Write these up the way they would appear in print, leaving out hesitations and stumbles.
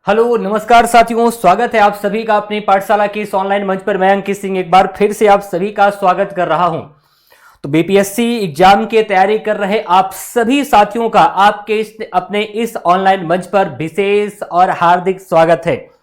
Hello नमस्कार साथियों, स्वागत है आप सभी का अपनी पाठशाला की इस ऑनलाइन मंच पर। मैं अंकित सिंह एक बार फिर से आप सभी का स्वागत कर रहा हूं। तो बीपीएससी एग्जाम की तैयारी कर रहे आप सभी साथियों का आपके अपने इस ऑनलाइन मंच पर विशेष और हार्दिक स्वागत है।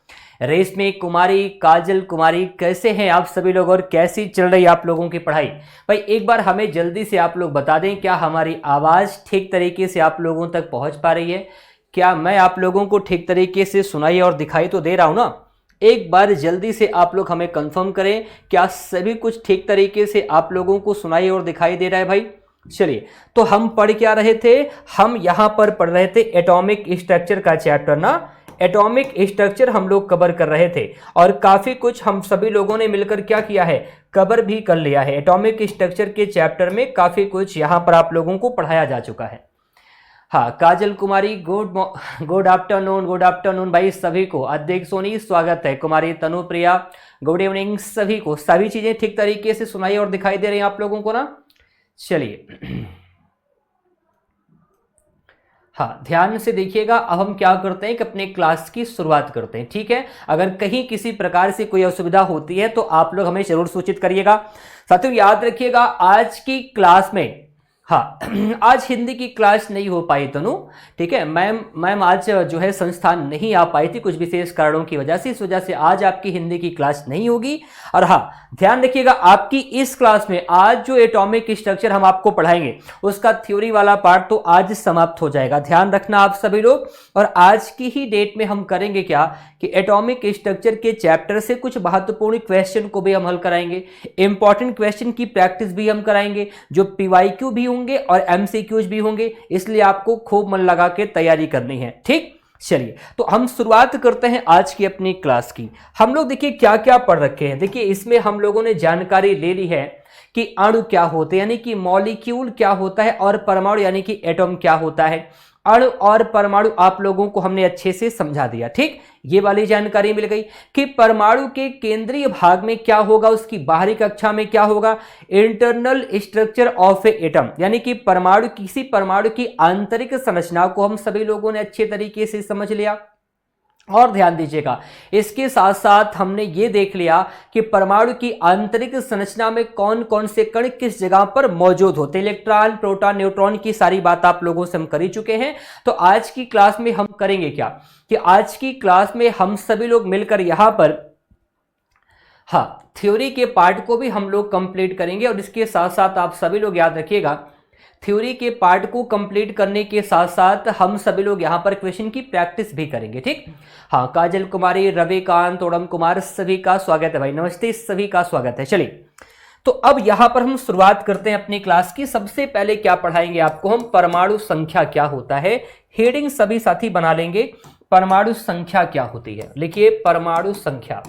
रेशमी कुमारी, काजल कुमारी, कैसे हैं आप सभी लोग और कैसी चल रही है आप लोगों की पढ़ाई? भाई एक बार हमें जल्दी से आप लोग बता दें, क्या हमारी आवाज़ ठीक तरीके से आप लोगों तक पहुंच पा रही है? क्या मैं आप लोगों को ठीक तरीके से सुनाई और दिखाई तो दे रहा हूं ना? एक बार जल्दी से आप लोग हमें कंफर्म करें, क्या सभी कुछ ठीक तरीके से आप लोगों को सुनाई और दिखाई दे रहा है भाई? चलिए, तो हम पढ़ क्या रहे थे? हम यहां पर पढ़ रहे थे एटॉमिक स्ट्रक्चर का चैप्टर ना। एटॉमिक स्ट्रक्चर हम लोग कवर कर रहे थे और काफी कुछ हम सभी लोगों ने मिलकर क्या किया है, कवर भी कर लिया है। एटॉमिक स्ट्रक्चर के चैप्टर में काफी कुछ यहां पर आप लोगों को पढ़ाया जा चुका है। हाँ, काजल कुमारी गुड आफ्टरनून भाई सभी को। अध्यक्ष सोनी स्वागत है। कुमारी तनुप्रिया गुड इवनिंग सभी को। सभी चीजें ठीक तरीके से सुनाई और दिखाई दे रही हैं आप लोगों को ना? चलिए हाँ, ध्यान से देखिएगा। अब हम क्या करते हैं कि अपने क्लास की शुरुआत करते हैं, ठीक है? अगर कहीं किसी प्रकार से कोई असुविधा होती है तो आप लोग हमें जरूर सूचित करिएगा। साथियों याद रखिएगा, आज की क्लास में हाँ आज हिंदी की क्लास नहीं हो पाई तनु, ठीक है? मैम आज जो है संस्थान नहीं आ पाई थी कुछ विशेष कारणों की वजह से, इस वजह से आज आपकी हिंदी की क्लास नहीं होगी। और हाँ, ध्यान रखिएगा, आपकी इस क्लास में आज जो एटॉमिक स्ट्रक्चर हम आपको पढ़ाएंगे उसका थ्योरी वाला पार्ट तो आज समाप्त हो जाएगा। ध्यान रखना आप सभी लोग। और आज की ही डेट में हम करेंगे क्या कि एटॉमिक स्ट्रक्चर के चैप्टर से कुछ महत्वपूर्ण क्वेश्चन को भी हम हल कराएंगे, इंपॉर्टेंट क्वेश्चन की प्रैक्टिस भी हम कराएंगे, जो पीवाईक्यू भी होंगे और एमसीक्यूज भी होंगे। इसलिए आपको खूब मन लगा के तैयारी करनी है, ठीक? चलिए, तो हम शुरुआत करते हैं आज की अपनी क्लास की। हम लोग देखिए क्या क्या पढ़ रखे हैं। देखिए इसमें हम लोगों ने जानकारी ले ली है कि अणु क्या होते हैं, यानी कि मॉलिक्यूल क्या होता है, और परमाणु यानी कि एटॉम क्या होता है। अणु और परमाणु आप लोगों को हमने अच्छे से समझा दिया, ठीक? ये वाली जानकारी मिल गई कि परमाणु के केंद्रीय भाग में क्या होगा, उसकी बाहरी कक्षा में क्या होगा, internal structure of A atom, यानी कि परमाणु, किसी परमाणु की आंतरिक संरचना को हम सभी लोगों ने अच्छे तरीके से समझ लिया। और ध्यान दीजिएगा, इसके साथ साथ हमने ये देख लिया कि परमाणु की आंतरिक संरचना में कौन कौन से कण किस जगह पर मौजूद होते हैं। इलेक्ट्रॉन, प्रोटॉन, न्यूट्रॉन की सारी बात आप लोगों से हम कर ही चुके हैं। तो आज की क्लास में हम करेंगे क्या कि आज की क्लास में हम सभी लोग मिलकर यहां पर हाँ थ्योरी के पार्ट को भी हम लोग कंप्लीट करेंगे। और इसके साथ साथ आप सभी लोग याद रखिएगा, थ्योरी के पार्ट को कंप्लीट करने के साथ साथ हम सभी लोग यहां पर क्वेश्चन की प्रैक्टिस भी करेंगे, ठीक? हाँ, काजल कुमारी, रविकांत, ओडम कुमार, सभी का स्वागत है भाई। नमस्ते, सभी का स्वागत है। चलिए, तो अब यहां पर हम शुरुआत करते हैं अपनी क्लास की। सबसे पहले क्या पढ़ाएंगे आपको हम, परमाणु संख्या क्या होता है। हेडिंग सभी साथी बना लेंगे, परमाणु संख्या क्या होती है। लिखिए परमाणु संख्या।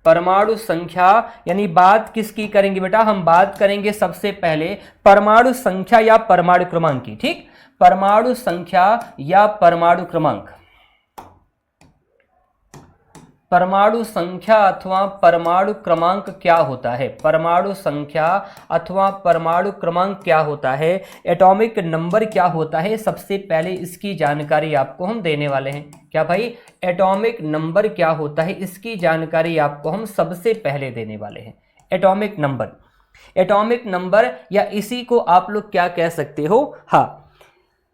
परमाणु संख्या यानी बात किसकी करेंगे बेटा? हम बात करेंगे सबसे पहले परमाणु संख्या या परमाणु क्रमांक की, ठीक? परमाणु संख्या या परमाणु क्रमांक। परमाणु संख्या अथवा परमाणु क्रमांक क्या होता है? परमाणु संख्या अथवा परमाणु क्रमांक क्या होता है? एटॉमिक नंबर क्या होता है? सबसे पहले इसकी जानकारी आपको हम देने वाले हैं। क्या भाई? एटॉमिक नंबर क्या होता है, इसकी जानकारी आपको हम सबसे पहले देने वाले हैं। एटॉमिक नंबर, एटॉमिक नंबर या इसी को आप लोग क्या कह सकते हो, हाँ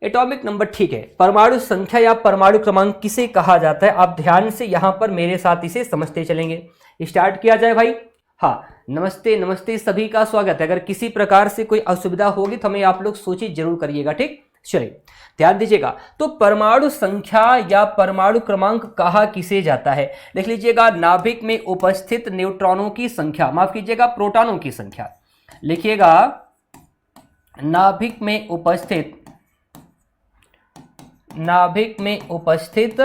एटॉमिक नंबर, ठीक है। परमाणु संख्या या परमाणु क्रमांक किसे कहा जाता है, आप ध्यान से यहां पर मेरे साथ इसे समझते चलेंगे। स्टार्ट किया जाए भाई। हाँ, नमस्ते नमस्ते, सभी का स्वागत है। अगर किसी प्रकार से कोई असुविधा होगी तो हमें आप लोग सूचित जरूर करिएगा, ठीक? चलिए ध्यान दीजिएगा, तो परमाणु संख्या या परमाणु क्रमांक कहा किसे जाता है? लिख लीजिएगा, नाभिक में उपस्थित न्यूट्रॉनों की संख्या, माफ कीजिएगा प्रोटॉनों की संख्या। लिखिएगा, नाभिक में उपस्थित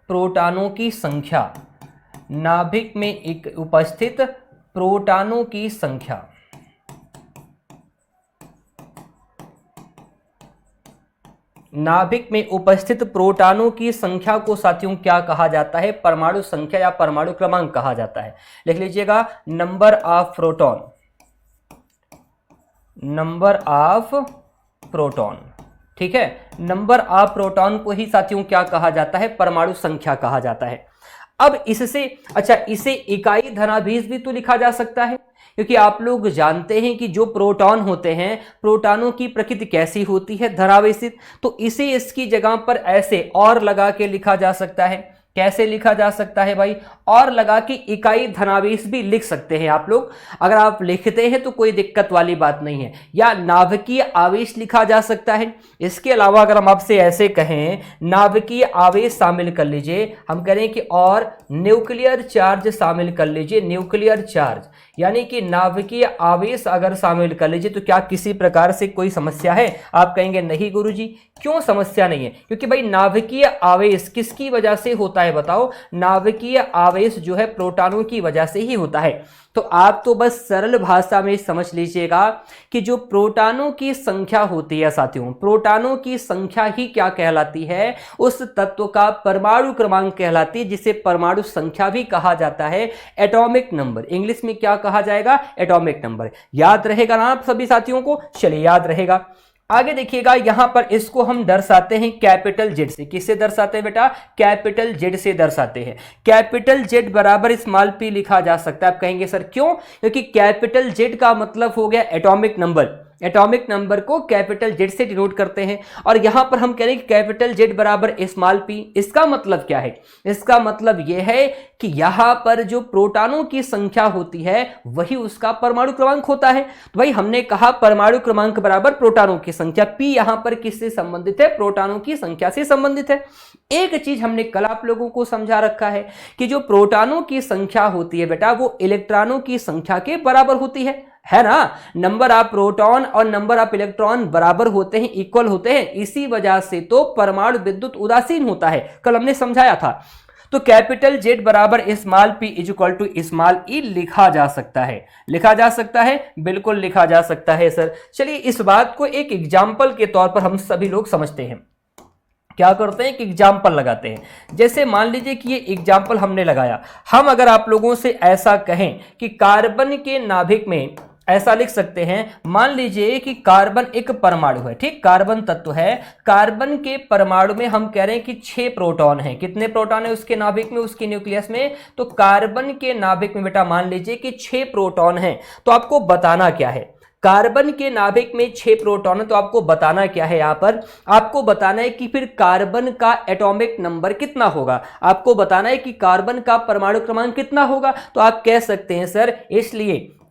प्रोटॉनों की संख्या। नाभिक में उपस्थित प्रोटॉनों की संख्या। नाभिक में उपस्थित प्रोटॉनों की संख्या को साथियों क्या कहा जाता है? परमाणु संख्या या परमाणु क्रमांक कहा जाता है। लिख लीजिएगा, number of proton. Number of proton. ठीक है, नंबर ऑफ प्रोटॉन को ही साथियों क्या कहा जाता है, परमाणु संख्या कहा जाता है। अब इससे अच्छा, इसे इकाई धनाभीष भी तो लिखा जा सकता है, क्योंकि आप लोग जानते हैं कि जो प्रोटॉन होते हैं, प्रोटॉनों की प्रकृति कैसी होती है, धनावेशित। तो इसे इसकी जगह पर ऐसे और लगा के लिखा जा सकता है। कैसे लिखा जा सकता है भाई, और लगा के इकाई धनावेश भी लिख सकते हैं आप लोग। अगर आप लिखते हैं तो कोई दिक्कत वाली बात नहीं है। या नाभिकीय आवेश लिखा जा सकता है। इसके अलावा अगर हम आपसे ऐसे कहें नाभिकीय आवेश शामिल कर लीजिए, हम करें कि और न्यूक्लियर चार्ज शामिल कर लीजिए, न्यूक्लियर चार्ज, यानी कि नाभिकीय आवेश अगर शामिल कर लीजिए, तो क्या किसी प्रकार से कोई समस्या है? आप कहेंगे नहीं गुरुजी, क्यों समस्या नहीं है? क्योंकि भाई नाभिकीय आवेश किसकी वजह से होता है बताओ? नाभिकीय आवेश जो है प्रोटॉनों की वजह से ही होता है। तो आप तो बस सरल भाषा में समझ लीजिएगा कि जो प्रोटॉनों की संख्या होती है साथियों, प्रोटॉनों की संख्या ही क्या कहलाती है? उस तत्व का परमाणु क्रमांक कहलाती है, जिसे परमाणु संख्या भी कहा जाता है, एटॉमिक नंबर। इंग्लिश में क्या कहा जाएगा? Atomic number. याद रहेगा ना आप सभी साथियों को? चलिए याद रहेगा। आगे देखिएगा, यहां पर इसको हम दर्शाते हैं कैपिटल जेड से। किससे दर्शाते हैं बेटा? कैपिटल जेड से दर्शाते हैं। कैपिटल जेड बराबर स्मॉल पी लिखा जा सकता है। आप कहेंगे सर क्यों? क्योंकि कैपिटल जेड का मतलब हो गया एटॉमिक नंबर। एटॉमिक नंबर को कैपिटल जेड से डिनोट करते हैं। और यहां पर हम कह रहे हैं कि कैपिटल जेड बराबर स्मॉल पी। इसका मतलब क्या है? इसका मतलब यह है कि यहां पर जो प्रोटॉनों की संख्या होती है वही उसका परमाणु क्रमांक होता है। तो भाई हमने कहा परमाणु क्रमांक बराबर प्रोटॉनों की संख्या। पी यहां पर किससे संबंधित है? प्रोटॉनों की संख्या से संबंधित है। एक चीज हमने कल आप लोगों को समझा रखा है कि जो प्रोटॉनों की संख्या होती है बेटा, वो इलेक्ट्रॉनों की संख्या के बराबर होती है ना? नंबर ऑफ प्रोटॉन और नंबर ऑफ इलेक्ट्रॉन बराबर होते हैं, इक्वल होते हैं। इसी वजह से तो परमाणु विद्युत उदासीन होता है, कल हमने समझाया था। तो कैपिटल जेड बराबर small P is equal to small E लिखा जा सकता है। लिखा जा सकता है, बिल्कुल लिखा जा सकता है सर। चलिए इस बात को एक एग्जाम्पल के तौर पर हम सभी लोग समझते हैं। क्या करते हैं कि एग्जाम्पल लगाते हैं। जैसे मान लीजिए कि ये एग्जाम्पल हमने लगाया, हम अगर आप लोगों से ऐसा कहें कि कार्बन के नाभिक में ऐसा लिख सकते हैं, मान लीजिए कि कार्बन एक परमाणु है, ठीक, कार्बन तत्व है। कार्बन के परमाणु में हम कह रहे हैं कि 6 प्रोटॉन हैं। कितने प्रोटॉन है उसके नाभिक में, उसके न्यूक्लियस में? तो कार्बन के नाभिक में बेटा मान लीजिए कि 6 प्रोटॉन हैं। तो आपको बताना क्या है? कार्बन के नाभिक में 6 प्रोटॉन है, तो आपको बताना क्या है? यहां पर आपको बताना है कि फिर कार्बन का एटॉमिक नंबर कितना होगा। आपको बताना है कि कार्बन का परमाणु क्रमांक कितना होगा। तो आप कह सकते हैं सर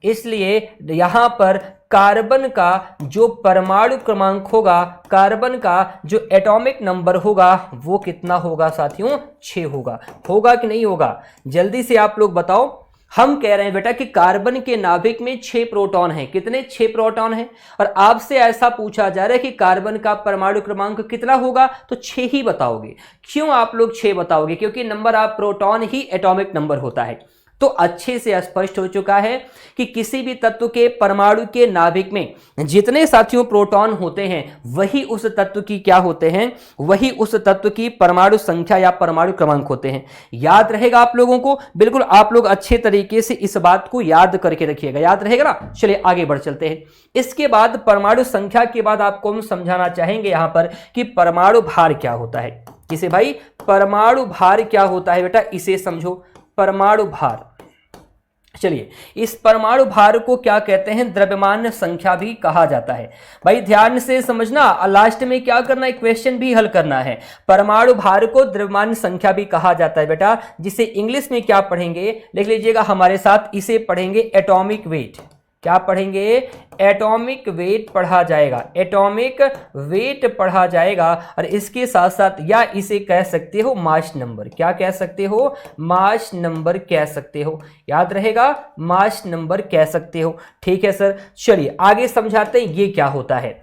इसलिए यहां पर कार्बन का जो परमाणु क्रमांक होगा, कार्बन का जो एटॉमिक नंबर होगा, वो कितना होगा साथियों? 6 होगा। होगा कि नहीं होगा? जल्दी से आप लोग बताओ। हम कह रहे हैं बेटा कि कार्बन के नाभिक में 6 प्रोटॉन हैं। कितने? 6 प्रोटॉन हैं। और आपसे ऐसा पूछा जा रहा है कि कार्बन का परमाणु क्रमांक कितना होगा, तो 6 ही बताओगे। क्यों आप लोग 6 बताओगे? क्योंकि number of proton he atomic number होता है। तो अच्छे से स्पष्ट हो चुका है कि किसी भी तत्व के परमाणु के नाभिक में जितने साथियों प्रोटॉन होते हैं वही उस तत्व की क्या होते हैं? वही उस तत्व की परमाणु संख्या या परमाणु क्रमांक होते हैं। याद रहेगा आप लोगों को? बिल्कुल, आप लोग अच्छे तरीके से इस बात को याद करके रखिएगा। याद रहेगा ना? चलिए आगे बढ़ चलते हैं। इसके बाद परमाणु संख्या के बाद आपको हम समझाना चाहेंगे यहां पर कि परमाणु भार क्या होता है। किसे भाई? परमाणु भार क्या होता है बेटा, इसे समझो। परमाणु भार, चलिए इस परमाणु भार को क्या कहते हैं? द्रव्यमान संख्या भी कहा जाता है। भाई ध्यान से समझना, लास्ट में क्या करना है? क्वेश्चन भी हल करना है। परमाणु भार को द्रव्यमान संख्या भी कहा जाता है बेटा, जिसे इंग्लिश में क्या पढ़ेंगे? लिख लीजिएगा हमारे साथ, इसे पढ़ेंगे एटॉमिक वेट। क्या पढ़ेंगे? एटॉमिक वेट पढ़ा जाएगा। एटॉमिक वेट पढ़ा जाएगा। और इसके साथ साथ या इसे कह सकते हो मास नंबर। क्या कह सकते हो? मास नंबर कह सकते हो। याद रहेगा, मास नंबर कह सकते हो। ठीक है सर, चलिए आगे समझाते हैं ये क्या होता है।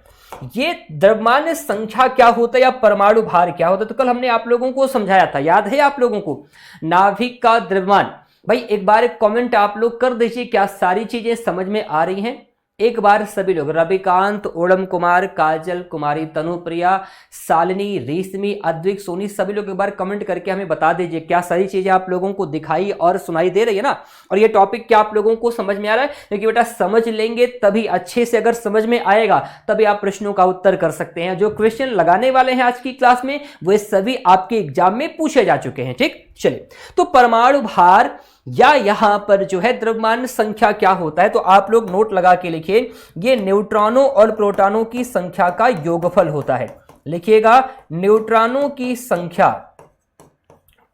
ये द्रव्यमान संख्या क्या होता है या परमाणु भार क्या होता है, तो कल हमने आप लोगों को समझाया था। याद है आप लोगों को? नाभिक का द्रव्यमान। भाई एक बार एक कमेंट आप लोग कर दीजिए, क्या सारी चीजें समझ में आ रही हैं? एक बार सभी लोग रविकांत, ओडम कुमार, काजल कुमारी, तनुप्रिया, शालिनी, रेशमी, अद्विक, सोनी, सभी लोग एक बार कमेंट करके हमें बता दीजिए क्या सारी चीजें आप लोगों को दिखाई और सुनाई दे रही है ना, और ये टॉपिक क्या आप लोगों को समझ में आ रहा है? क्योंकि बेटा समझ लेंगे तभी, अच्छे से अगर समझ में आएगा तभी आप प्रश्नों का उत्तर कर सकते हैं। जो क्वेश्चन लगाने वाले हैं आज की क्लास में वे सभी आपके एग्जाम में पूछे जा चुके हैं। ठीक, चलिए, तो परमाणु भार या यहां पर जो है द्रव्यमान संख्या क्या होता है, तो आप लोग नोट लगा के लिखिए, ये न्यूट्रॉनों और प्रोटॉनों की संख्या का योगफल होता है। लिखिएगा न्यूट्रॉनों की संख्या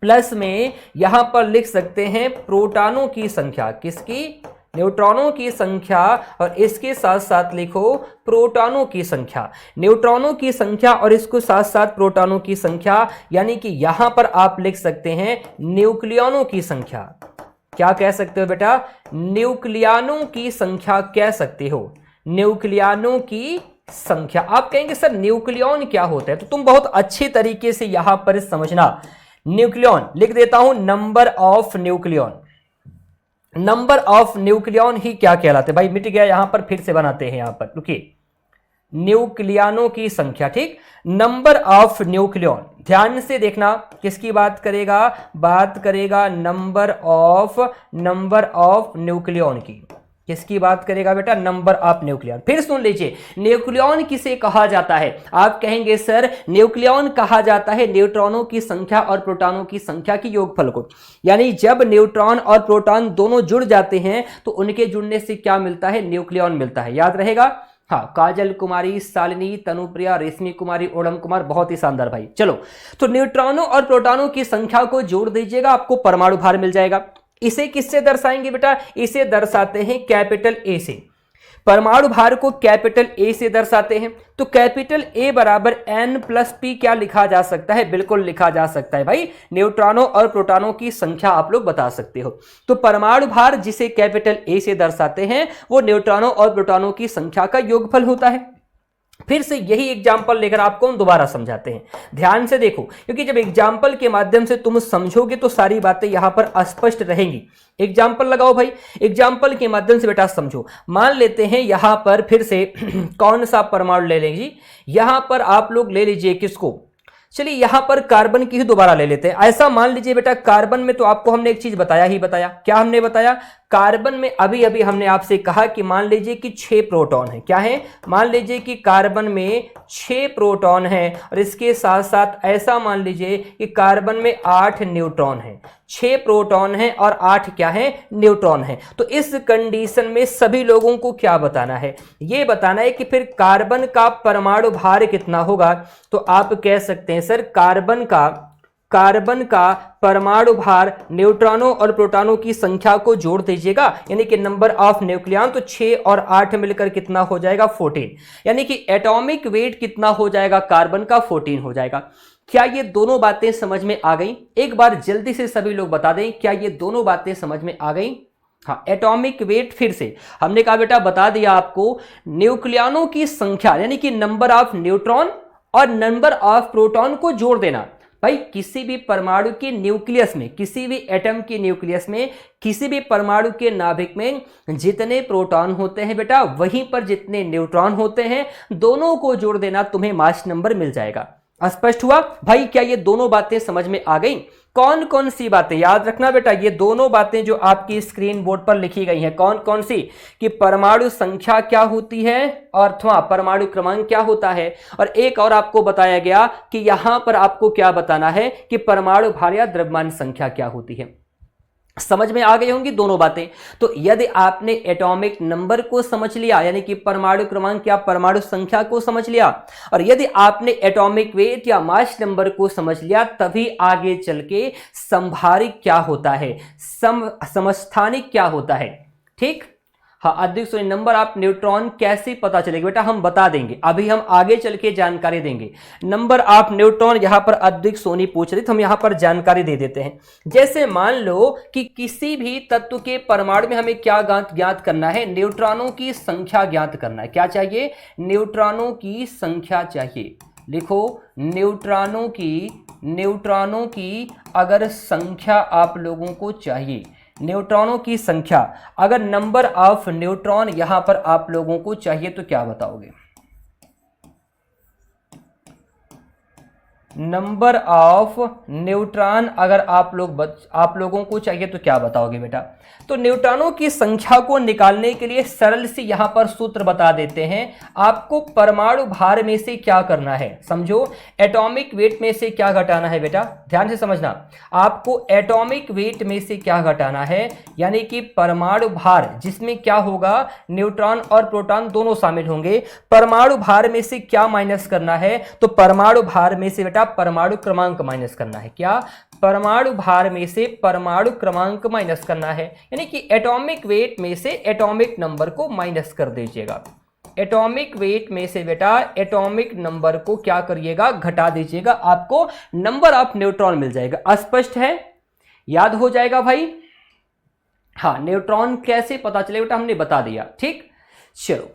प्लस में यहां पर लिख सकते हैं प्रोटॉनों की संख्या, किसकी? न्यूट्रॉनों की संख्या, और इसके साथ साथ लिखो प्रोटॉनों की संख्या। न्यूट्रॉनों की संख्या और इसको साथ साथ प्रोटॉनों की संख्या, यानी कि यहां पर आप लिख सकते हैं न्यूक्लियनों की संख्या। क्या कह सकते हो बेटा? न्यूक्लियनों की संख्या कह सकते हो, न्यूक्लियनों की संख्या। आप कहेंगे सर न्यूक्लियन क्या होता है, तो तुम बहुत अच्छे तरीके से यहां पर समझना। न्यूक्लियन लिख देता हूं, number of nucleon. Number of nucleon ही क्या कहलाते हैं भाई? मिट गया, यहां पर फिर से बनाते हैं। यहां पर रुकिए, न्यूक्लियनों की संख्या। ठीक, नंबर ऑफ न्यूक्लियन, ध्यान से देखना किसकी बात करेगा? बात करेगा नंबर ऑफ न्यूक्लियन की। किसकी बात करेगा बेटा? Number of nucleon. फिर सुन लीजिए, न्यूक्लियन किसे कहा जाता है? आप कहेंगे सर न्यूक्लियन कहा जाता है न्यूट्रॉनों की संख्या और प्रोटॉनों की संख्या की योगफल को। यानी जब न्यूट्रॉन और प्रोटॉन दोनों जुड़ जाते हैं तो उनके जुड़ने से क्या मिलता है? न्यूक्लियन मिलता है। याद रहेगा? हाँ, काजल कुमारी, शालिनी, तनुप्रिया, रेशमी कुमारी, ओडम कुमार, बहुत ही शानदार भाई। चलो, तो न्यूट्रॉनों और प्रोटॉनों की संख्या को जोड़ दीजिएगा, आपको परमाणु भार मिल जाएगा। इसे किससे दर्शाएंगे बेटा? इसे दर्शाते हैं कैपिटल ए से। परमाणु भार को कैपिटल ए से दर्शाते हैं, तो कैपिटल ए बराबर n प्लस पी क्या लिखा जा सकता है? बिल्कुल लिखा जा सकता है भाई, न्यूट्रॉनों और प्रोटॉनों की संख्या आप लोग बता सकते हो। तो परमाणु भार जिसे कैपिटल ए से दर्शाते हैं वो न्यूट्रॉनों और प्रोटॉनों की संख्या का योगफल होता है। फिर से यही एग्जाम्पल लेकर आपको हम दोबारा समझाते हैं, ध्यान से देखो, क्योंकि जब एग्जाम्पल के माध्यम से तुम समझोगे तो सारी बातें यहां पर स्पष्ट रहेंगी। एग्जाम्पल लगाओ भाई, एग्जाम्पल के माध्यम से बेटा समझो। मान लेते हैं यहां पर फिर से कौन सा परमाणु ले लेंगे? यहां पर आप लोग ले लीजिए किसको? चलिए यहां पर कार्बन की ही दोबारा ले लेते हैं। ऐसा मान लीजिए बेटा, कार्बन में तो आपको हमने एक चीज बताया ही बताया। क्या हमने बताया? कार्बन में अभी अभी हमने आपसे कहा कि मान लीजिए कि 6 प्रोटॉन है। क्या है? मान लीजिए कि कार्बन में 6 प्रोटॉन है, और इसके साथ साथ ऐसा मान लीजिए कि कार्बन में 8 न्यूट्रॉन है। 6 प्रोटॉन है और 8 क्या है? न्यूट्रॉन है। तो इस कंडीशन में सभी लोगों को क्या बताना है? ये बताना है कि फिर कार्बन का परमाणु भार कितना होगा। तो आप कह सकते हैं सर कार्बन का परमाणु भार न्यूट्रॉनों और प्रोटॉनों की संख्या को जोड़ दीजिएगा, यानी कि नंबर ऑफ न्यूक्लियन, तो 6 और 8 मिलकर कितना हो जाएगा? 14। यानी कि एटॉमिक वेट कितना हो जाएगा? कार्बन का 14 हो जाएगा। क्या ये दोनों बातें समझ में आ गई? एक बार जल्दी से सभी लोग बता दें, क्या ये दोनों बातें समझ में आ गई? हाँ, एटॉमिक वेट फिर से हमने कहा बेटा, बता दिया आपको, न्यूक्लियनों की संख्या यानी कि नंबर ऑफ न्यूट्रॉन और नंबर ऑफ प्रोटॉन को जोड़ देना। भाई किसी भी परमाणु के न्यूक्लियस में, किसी भी एटम के न्यूक्लियस में, किसी भी परमाणु के नाभिक में जितने प्रोटॉन होते हैं बेटा, वहीं पर जितने न्यूट्रॉन होते हैं, दोनों को जोड़ देना, तुम्हें मास नंबर मिल जाएगा। स्पष्ट हुआ भाई? क्या ये दोनों बातें समझ में आ गई? कौन कौन सी बातें याद रखना बेटा? ये दोनों बातें जो आपकी स्क्रीन बोर्ड पर लिखी गई हैं, कौन कौन सी? कि परमाणु संख्या क्या होती है और अथवा परमाणु क्रमांक क्या होता है, और एक और आपको बताया गया कि यहां पर आपको क्या बताना है कि परमाणु भार या द्रव्यमान संख्या क्या होती है। समझ में आ गई होंगी दोनों बातें। तो यदि आपने एटॉमिक नंबर को समझ लिया, यानी कि परमाणु क्रमांक या परमाणु संख्या को समझ लिया, और यदि आपने एटॉमिक वेट या मास नंबर को समझ लिया, तभी आगे चल के संभारिक क्या होता है, समस्थानिक क्या होता है। ठीक, हाँ, अधिक सोनी नंबर ऑफ न्यूट्रॉन कैसे पता चलेगा बेटा? हम बता देंगे, अभी हम आगे चल के जानकारी देंगे। नंबर ऑफ न्यूट्रॉन यहां पर अधिक सोनी पूछ रही, तो हम यहां पर जानकारी दे देते हैं। जैसे मान लो कि किसी भी तत्व के परमाणु में हमें क्या ज्ञात करना है? न्यूट्रॉनों की संख्या ज्ञात करना है। क्या चाहिए? न्यूट्रॉनों की संख्या चाहिए। लिखो, न्यूट्रॉनों की अगर संख्या आप लोगों को चाहिए, न्यूट्रॉनों की संख्या, अगर नंबर ऑफ न्यूट्रॉन यहां पर आप लोगों को चाहिए तो क्या बताओगे? नंबर ऑफ न्यूट्रॉन अगर आप लोगों को चाहिए तो क्या बताओगे बेटा? तो न्यूट्रॉनों की संख्या को निकालने के लिए सरल से यहां पर सूत्र बता देते हैं। आपको परमाणु भार में से क्या करना है, समझो, एटॉमिक वेट में से क्या घटाना है बेटा, ध्यान से समझना। आपको एटॉमिक वेट में से क्या घटाना है, यानी कि परमाणु भार, जिसमें क्या होगा, न्यूट्रॉन और प्रोटॉन दोनों शामिल होंगे। परमाणु भार में से क्या माइनस करना है? तो परमाणु भार में से बेटा परमाणु क्रमांक माइनस करना है। क्या? परमाणु भार में से परमाणु क्रमांक माइनस करना है, यानी कि एटॉमिक वेट में से एटॉमिक नंबर को माइनस कर दीजिएगा। एटॉमिक वेट में से बेटा एटॉमिक नंबर को क्या करिएगा, घटा दीजिएगा, आपको नंबर ऑफ न्यूट्रॉन मिल जाएगा। स्पष्ट है? याद हो जाएगा भाई? हाँ, न्यूट्रॉन कैसे पता चलेगा बेटा, हमने बता दिया। ठीक, चलो,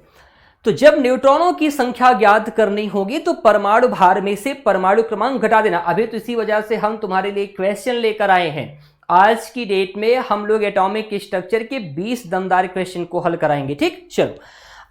तो जब न्यूट्रॉनों की संख्या ज्ञात करनी होगी तो परमाणु भार में से परमाणु क्रमांक घटा देना। अभी तो इसी वजह से हम तुम्हारे लिए क्वेश्चन लेकर आए हैं। आज की डेट में हम लोग एटॉमिक स्ट्रक्चर के 20 दमदार क्वेश्चन को हल कराएंगे। ठीक, चलो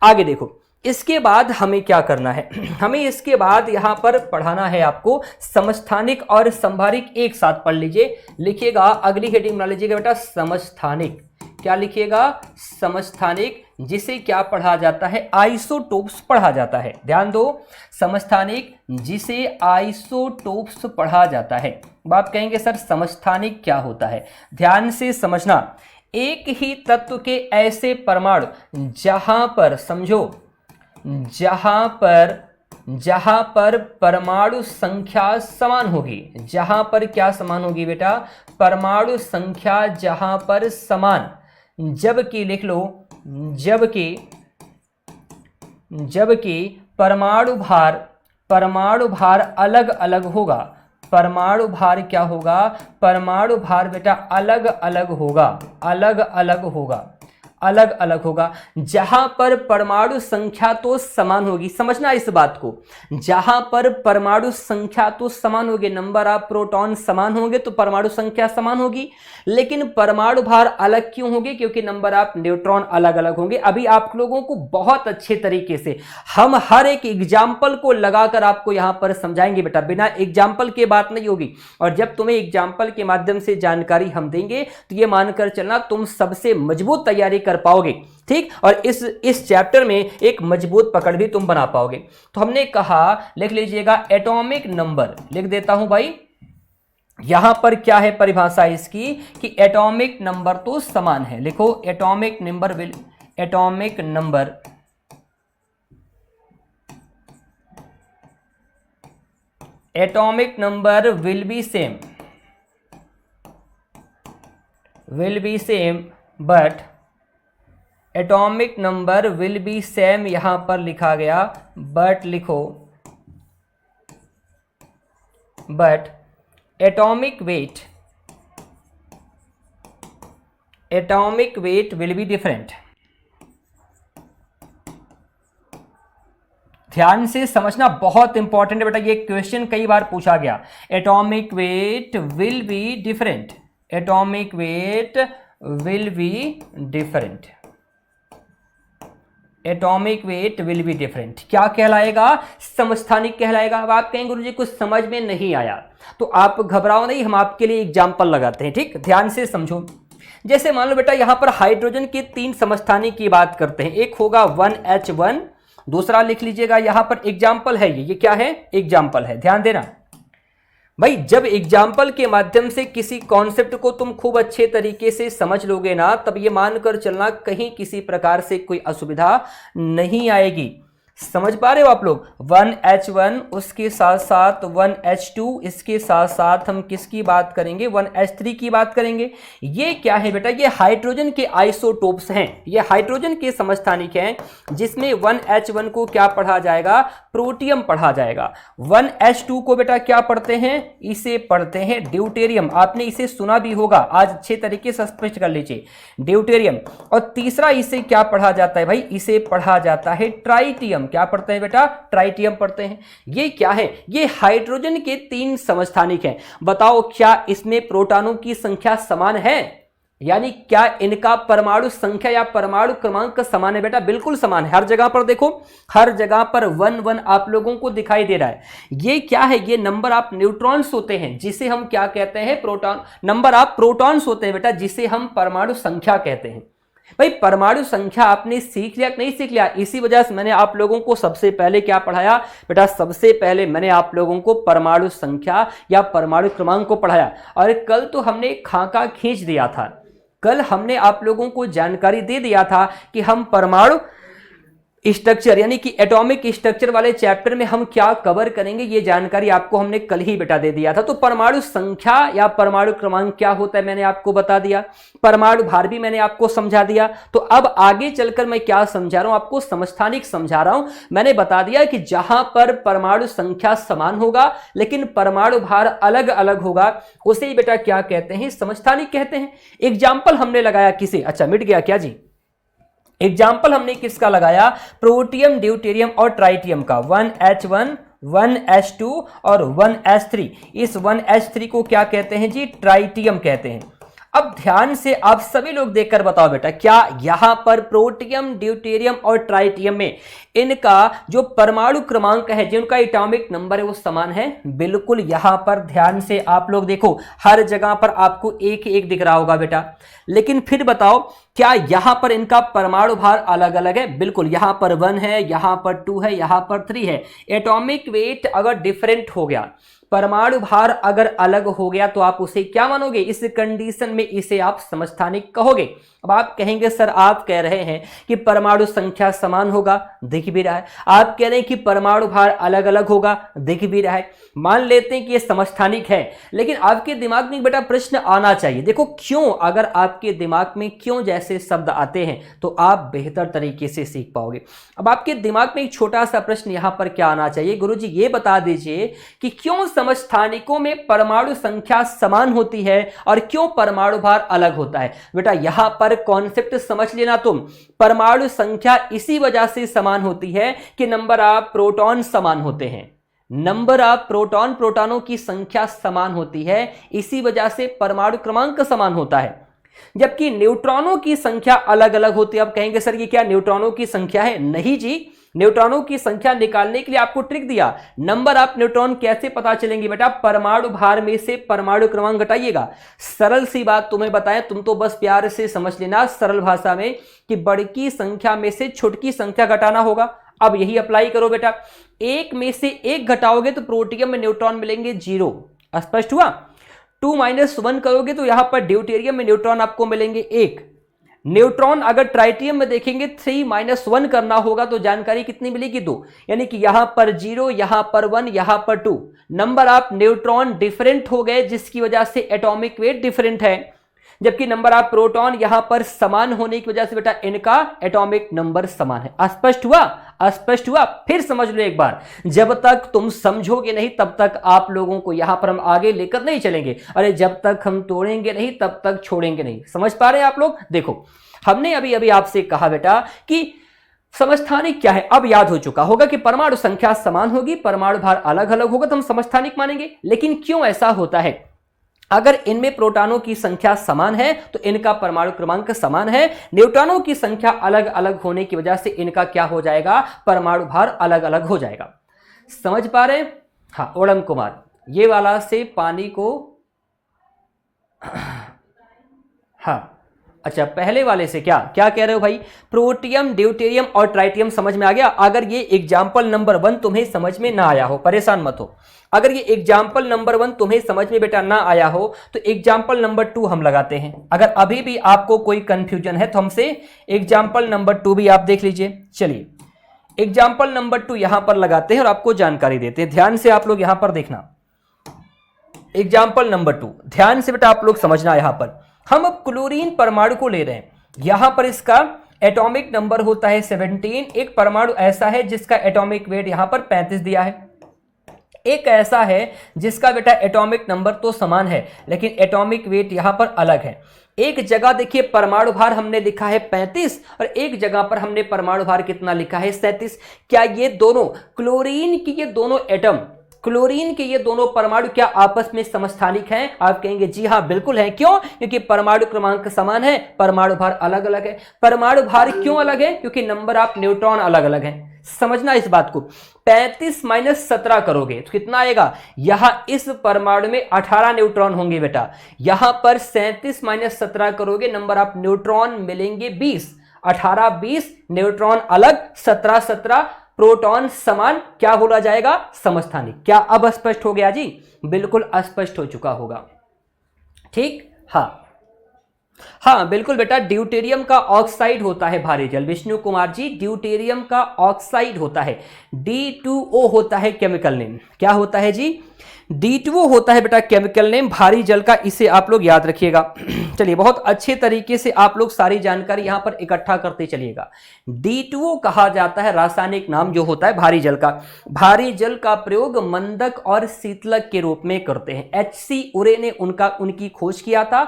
आगे देखो। इसके बाद हमें क्या करना है, हमें इसके बाद यहां पर पढ़ाना है आपको समस्थानिक और संभारिक, एक साथ पढ़ लीजिए। लिखिएगा, अगली हेडिंग बना लीजिएगा बेटा समस्थानिक। क्या लिखिएगा? समस्थानिक, जिसे क्या पढ़ा जाता है, आइसोटोप्स पढ़ा जाता है। ध्यान दो, समस्थानिक जिसे आइसोटोप्स पढ़ा जाता है। अब आप कहेंगे सर समस्थानिक क्या होता है? ध्यान से समझना, एक ही तत्व के ऐसे परमाणु जहां पर, समझो, जहां पर परमाणु संख्या समान होगी, जहां पर क्या समान होगी बेटा, परमाणु संख्या जहां पर समान, जबकि लिख लो, जबकि परमाणु भार अलग अलग होगा। परमाणु भार क्या होगा? परमाणु भार बेटा अलग अलग होगा, जहां पर परमाणु संख्या तो समान होगी। समझना इस बात को, जहां पर परमाणु संख्या तो समान होगी, नंबर ऑफ प्रोटॉन समान होंगे तो परमाणु संख्या समान होगी, लेकिन परमाणु भार अलग क्यों होगी? क्योंकि नंबर ऑफ न्यूट्रॉन अलग अलग होंगे। अभी आप लोगों को बहुत अच्छे तरीके से हम हर एक एग्जाम्पल को लगाकर आपको यहां पर समझाएंगे बेटा, बिना एग्जाम्पल के बात नहीं होगी। और जब तुम्हें एग्जाम्पल के माध्यम से जानकारी हम देंगे तो ये मानकर चलना तुम सबसे मजबूत तैयारी कर पाओगे। ठीक, और इस चैप्टर में एक मजबूत पकड़ भी तुम बना पाओगे। तो हमने कहा, लिख लीजिएगा, एटॉमिक नंबर, लिख देता हूं भाई, यहां पर क्या है परिभाषा इसकी, कि एटॉमिक नंबर तो समान है। लिखो, atomic number will be same but atomic number will be same, यहां पर लिखा गया, बट लिखो, but atomic weight will be different. ध्यान से समझना, बहुत इंपॉर्टेंट है बेटा, ये क्वेश्चन कई बार पूछा गया। Atomic weight will be different, atomic weight will be different, atomic weight will be different. क्या कहलाएगा? समस्थानिक कहलाएगा। अब आप कहेंगे गुरुजी कुछ समझ में नहीं आया, तो आप घबराओ नहीं, हम आपके लिए एग्जाम्पल लगाते हैं। ठीक, ध्यान से समझो। जैसे मान लो बेटा, यहां पर हाइड्रोजन के 3 समस्थानिक की बात करते हैं। एक होगा 1H1, दूसरा लिख लीजिएगा, यहां पर एग्जाम्पल है, ये क्या है? एग्जाम्पल है। ध्यान देना भाई, जब एग्जाम्पल के माध्यम से किसी कॉन्सेप्ट को तुम खूब अच्छे तरीके से समझ लोगे ना, तब ये मानकर चलना कहीं किसी प्रकार से कोई असुविधा नहीं आएगी। समझ पा रहे हो आप लोग? 1H1, उसके साथ साथ 1H2, इसके साथ साथ हम किसकी बात करेंगे? 1H3 की बात करेंगे। ये क्या है बेटा? ये हाइड्रोजन के आइसोटोप्स हैं, ये हाइड्रोजन के समस्थानिक हैं, जिसमें 1H1 को क्या पढ़ा जाएगा? प्रोटियम पढ़ा जाएगा। 1H2 को बेटा क्या पढ़ते हैं? इसे पढ़ते हैं ड्यूटेरियम। आपने इसे सुना भी होगा, आज अच्छे तरीके से स्पष्ट कर लीजिए, ड्यूटेरियम। और तीसरा इसे क्या पढ़ा जाता है भाई? इसे पढ़ा जाता है ट्राइटियम। क्या पढ़ते हैं बेटा? ट्राइटियम पढ़ते हैं। ये क्या है? ये हाइड्रोजन के 3 समस्थानिक हैं। बताओ क्या इसमें प्रोटॉनों की संख्या समान है? यानी क्या इनका परमाणु संख्या या परमाणु क्रमांक समान है बेटा? बिल्कुल समान है। हर जगह पर देखो, हर जगह पर 1 1 आप लोगों को दिखाई दे रहा है। ये क्या है? ये नंबर ऑफ न्यूट्रॉन्स होते हैं, जिसे हम क्या कहते हैं? प्रोटॉन। नंबर ऑफ प्रोटॉन्स होते हैं बेटा, जिसे हम परमाणु संख्या कहते हैं। भाई परमाणु संख्या आपने सीख लिया कि नहीं सीख लिया? इसी वजह से मैंने आप लोगों को सबसे पहले क्या पढ़ाया बेटा? सबसे पहले मैंने आप लोगों को परमाणु संख्या या परमाणु क्रमांक को पढ़ाया। और कल तो हमने खाका खींच दिया था, कल हमने आप लोगों को जानकारी दे दिया था कि हम परमाणु स्ट्रक्चर यानी कि एटॉमिक स्ट्रक्चर वाले चैप्टर में हम क्या कवर करेंगे, ये जानकारी आपको हमने कल ही बेटा दे दिया था। तो परमाणु संख्या या परमाणु क्रमांक क्या होता है मैंने आपको बता दिया, परमाणु भार भी मैंने आपको समझा दिया। तो अब आगे चलकर मैं क्या समझा रहा हूं आपको? समस्थानिक समझा रहा हूं। मैंने बता दिया कि जहां पर परमाणु संख्या समान होगा लेकिन परमाणु भार अलग अलग होगा, उसे बेटा क्या कहते हैं? समस्थानिक कहते हैं। एग्जाम्पल हमने लगाया किसे? अच्छा मिट गया क्या जी? एग्जाम्पल हमने किसका लगाया? प्रोटियम, ड्यूटेरियम और ट्राइटियम का। 1H1, 1H2 और 1H3। इस 1H3 को क्या कहते हैं जी? ट्राइटियम कहते हैं। अब ध्यान से आप सभी लोग देखकर बताओ बेटा, क्या यहां पर प्रोटियम, ड्यूटेरियम और ट्राइटियम में इनका जो परमाणु क्रमांक है, जिनका एटॉमिक नंबर है, वो समान है? बिल्कुल। यहां पर ध्यान से आप लोग देखो, हर जगह पर आपको एक एक दिख रहा होगा बेटा। लेकिन फिर बताओ, क्या यहां पर इनका परमाणु भार अलग अलग है? बिल्कुल। यहां पर 1 है, यहां पर 2 है, यहां पर 3 है। एटॉमिक वेट अगर डिफरेंट हो गया, परमाणु भार अगर अलग हो गया, तो आप उसे क्या मानोगे? इस कंडीशन में इसे आप समस्थानिक कहोगे। अब आप कहेंगे सर आप कह रहे हैं कि परमाणु संख्या समान होगा, दिख भी रहा है। आप कह रहे हैं कि परमाणु भार अलग अलग होगा, दिख भी रहा है। मान लेते हैं कि यह समस्थानिक है, लेकिन आपके दिमाग में बेटा प्रश्न आना चाहिए। देखो क्यों, अगर आपके दिमाग में क्यों जैसे शब्द आते हैं तो आप बेहतर तरीके से सीख पाओगे। अब आपके दिमाग में एक छोटा सा प्रश्न यहां पर क्या आना चाहिए? गुरुजी ये बता दीजिए कि क्यों समस्थानिकों में परमाणु संख्या समान होती है और क्यों परमाणु भार अलग होता है? बेटा यहां पर कॉन्सेप्ट समझ लेना तुम। परमाणु संख्या इसी वजह से समान होती है कि नंबर ऑफ प्रोटॉन समान होते हैं। नंबर ऑफ प्रोटॉनों की संख्या समान होती है, इसी वजह से परमाणु क्रमांक समान होता है। जबकि न्यूट्रॉनों की संख्या अलग अलग होती है। अब कहेंगे सर ये क्या न्यूट्रॉनों की संख्या है? नहीं जी, न्यूट्रॉनों की संख्या निकालने के लिए आपको ट्रिक दिया। नंबर ऑफ न्यूट्रॉन कैसे पता चलेंगे बेटा? परमाणु भार में से परमाणु क्रमांक घटाइएगा। सरल सी बात तुम्हें बताएं, तुम तो बस प्यार से समझ लेना सरल भाषा में कि बड़ी संख्या में से छोटी संख्या घटाना होगा। अब यही अप्लाई करो बेटा। 1 में से 1 घटाओगे तो प्रोटियम में न्यूट्रॉन मिलेंगे 0। स्पष्ट हुआ? 2 - 1 करोगे तो यहां पर ड्यूटेरियम में न्यूट्रॉन आपको मिलेंगे 1। न्यूट्रॉन अगर ट्राइटियम में देखेंगे 3 - 1 करना होगा तो जानकारी कितनी मिलेगी? 2। यानी कि यहां पर 0, यहां पर 1, यहां पर 2। नंबर ऑफ न्यूट्रॉन डिफरेंट हो गए, जिसकी वजह से एटॉमिक वेट डिफरेंट है। जबकि नंबर ऑफ प्रोटॉन यहां पर समान होने की वजह से बेटा इनका एटॉमिक नंबर समान है। स्पष्ट हुआ? स्पष्ट हुआ? फिर समझ लो एक बार। जब तक तुम समझोगे नहीं तब तक आप लोगों को यहां पर हम आगे लेकर नहीं चलेंगे। अरे जब तक हम तोड़ेंगे नहीं तब तक छोड़ेंगे नहीं। समझ पा रहे हैं आप लोग? देखो हमने अभी अभी आपसे कहा बेटा कि समस्थानिक क्या है। अब याद हो चुका होगा कि परमाणु संख्या समान होगी, परमाणु भार अलग अलग होगा तो हम समस्थानिक मानेंगे। लेकिन क्यों ऐसा होता है? अगर इनमें प्रोटॉनों की संख्या समान है तो इनका परमाणु क्रमांक समान है। न्यूट्रॉनों की संख्या अलग अलग होने की वजह से इनका क्या हो जाएगा? परमाणु भार अलग अलग हो जाएगा। समझ पा रहे हैं? हाँ ओड़म कुमार, ये वाला से पानी को हाँ अच्छा पहले वाले से क्या क्या कह रहे हो भाई? प्रोटियम, ड्यूटेरियम और ट्राइटियम समझ में आ गया। अगर ये एग्जाम्पल नंबर 1 तुम्हें समझ में ना आया हो, परेशान मत हो। अगर ये एग्जाम्पल नंबर 1 तुम्हें समझ में बेटा ना आया हो तो एग्जाम्पल नंबर 2 हम लगाते हैं। अगर अभी भी आपको कोई कंफ्यूजन है तो हमसे एग्जाम्पल नंबर 2 भी आप देख लीजिए। चलिए एग्जाम्पल नंबर 2 यहां पर लगाते हैं और आपको जानकारी देते हैं। ध्यान से आप लोग यहां पर देखना। एग्जाम्पल नंबर 2 ध्यान से बेटा आप लोग समझना। यहां पर हम अब क्लोरीन परमाणु को ले रहे हैं। यहां पर इसका एटॉमिक नंबर होता है 17। एक परमाणु ऐसा है जिसका एटॉमिक वेट यहां पर 35 दिया है। एक ऐसा है जिसका बेटा एटॉमिक नंबर तो समान है लेकिन एटॉमिक वेट यहां पर अलग है। एक जगह देखिए परमाणु भार हमने लिखा है 35 और एक जगह पर हमने परमाणु भार कितना लिखा है? 37। क्या ये दोनों क्लोरीन की ये दोनों एटम क्लोरीन के ये दोनों परमाणु क्या आपस में समस्थानिक हैं? आप कहेंगे जी हां बिल्कुल है। क्यों? क्योंकि परमाणु क्रमांक समान है, परमाणु भार अलग अलग है। परमाणु भार क्यों अलग है? क्योंकि नंबर ऑफ न्यूट्रॉन अलग अलग है। समझना इस बात को। 35 माइनस 17 करोगे तो कितना आएगा? यहां इस परमाणु में 18 न्यूट्रॉन होंगे बेटा, यहां पर 37 माइनस 17 करोगे, नंबर ऑफ न्यूट्रॉन मिलेंगे 20। 18 20 न्यूट्रॉन अलग, 17 17 प्रोटॉन समान, क्या बोला जाएगा? समस्थानिक। क्या अब स्पष्ट हो गया जी? बिल्कुल स्पष्ट हो चुका होगा। ठीक, हाँ हाँ बिल्कुल बेटा, ड्यूटेरियम का ऑक्साइड होता है भारी जल। विष्णु कुमार जी, ड्यूटेरियम का ऑक्साइड होता है, D2O होता है केमिकल नेम। क्या होता है जी? D2O होता है बेटा केमिकल नेम भारी जल का, इसे आप लोग याद रखिएगा। चलिए, बहुत अच्छे तरीके से आप लोग सारी जानकारी यहां पर इकट्ठा करते चलिएगा। D2O कहा जाता है रासायनिक नाम जो होता है भारी जल का। भारी जल का प्रयोग मंदक और शीतलक के रूप में करते हैं। HC उरे ने उनकी खोज किया था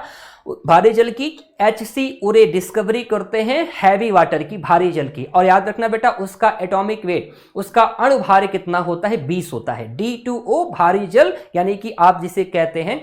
भारी जल की। HC उरे डिस्कवरी करते हैं हैवी वाटर की, भारी जल की। और याद रखना बेटा, उसका एटॉमिक वेट, उसका अणु भार कितना होता है? 20 होता है। D2O भारी जल, यानी कि आप जिसे कहते हैं,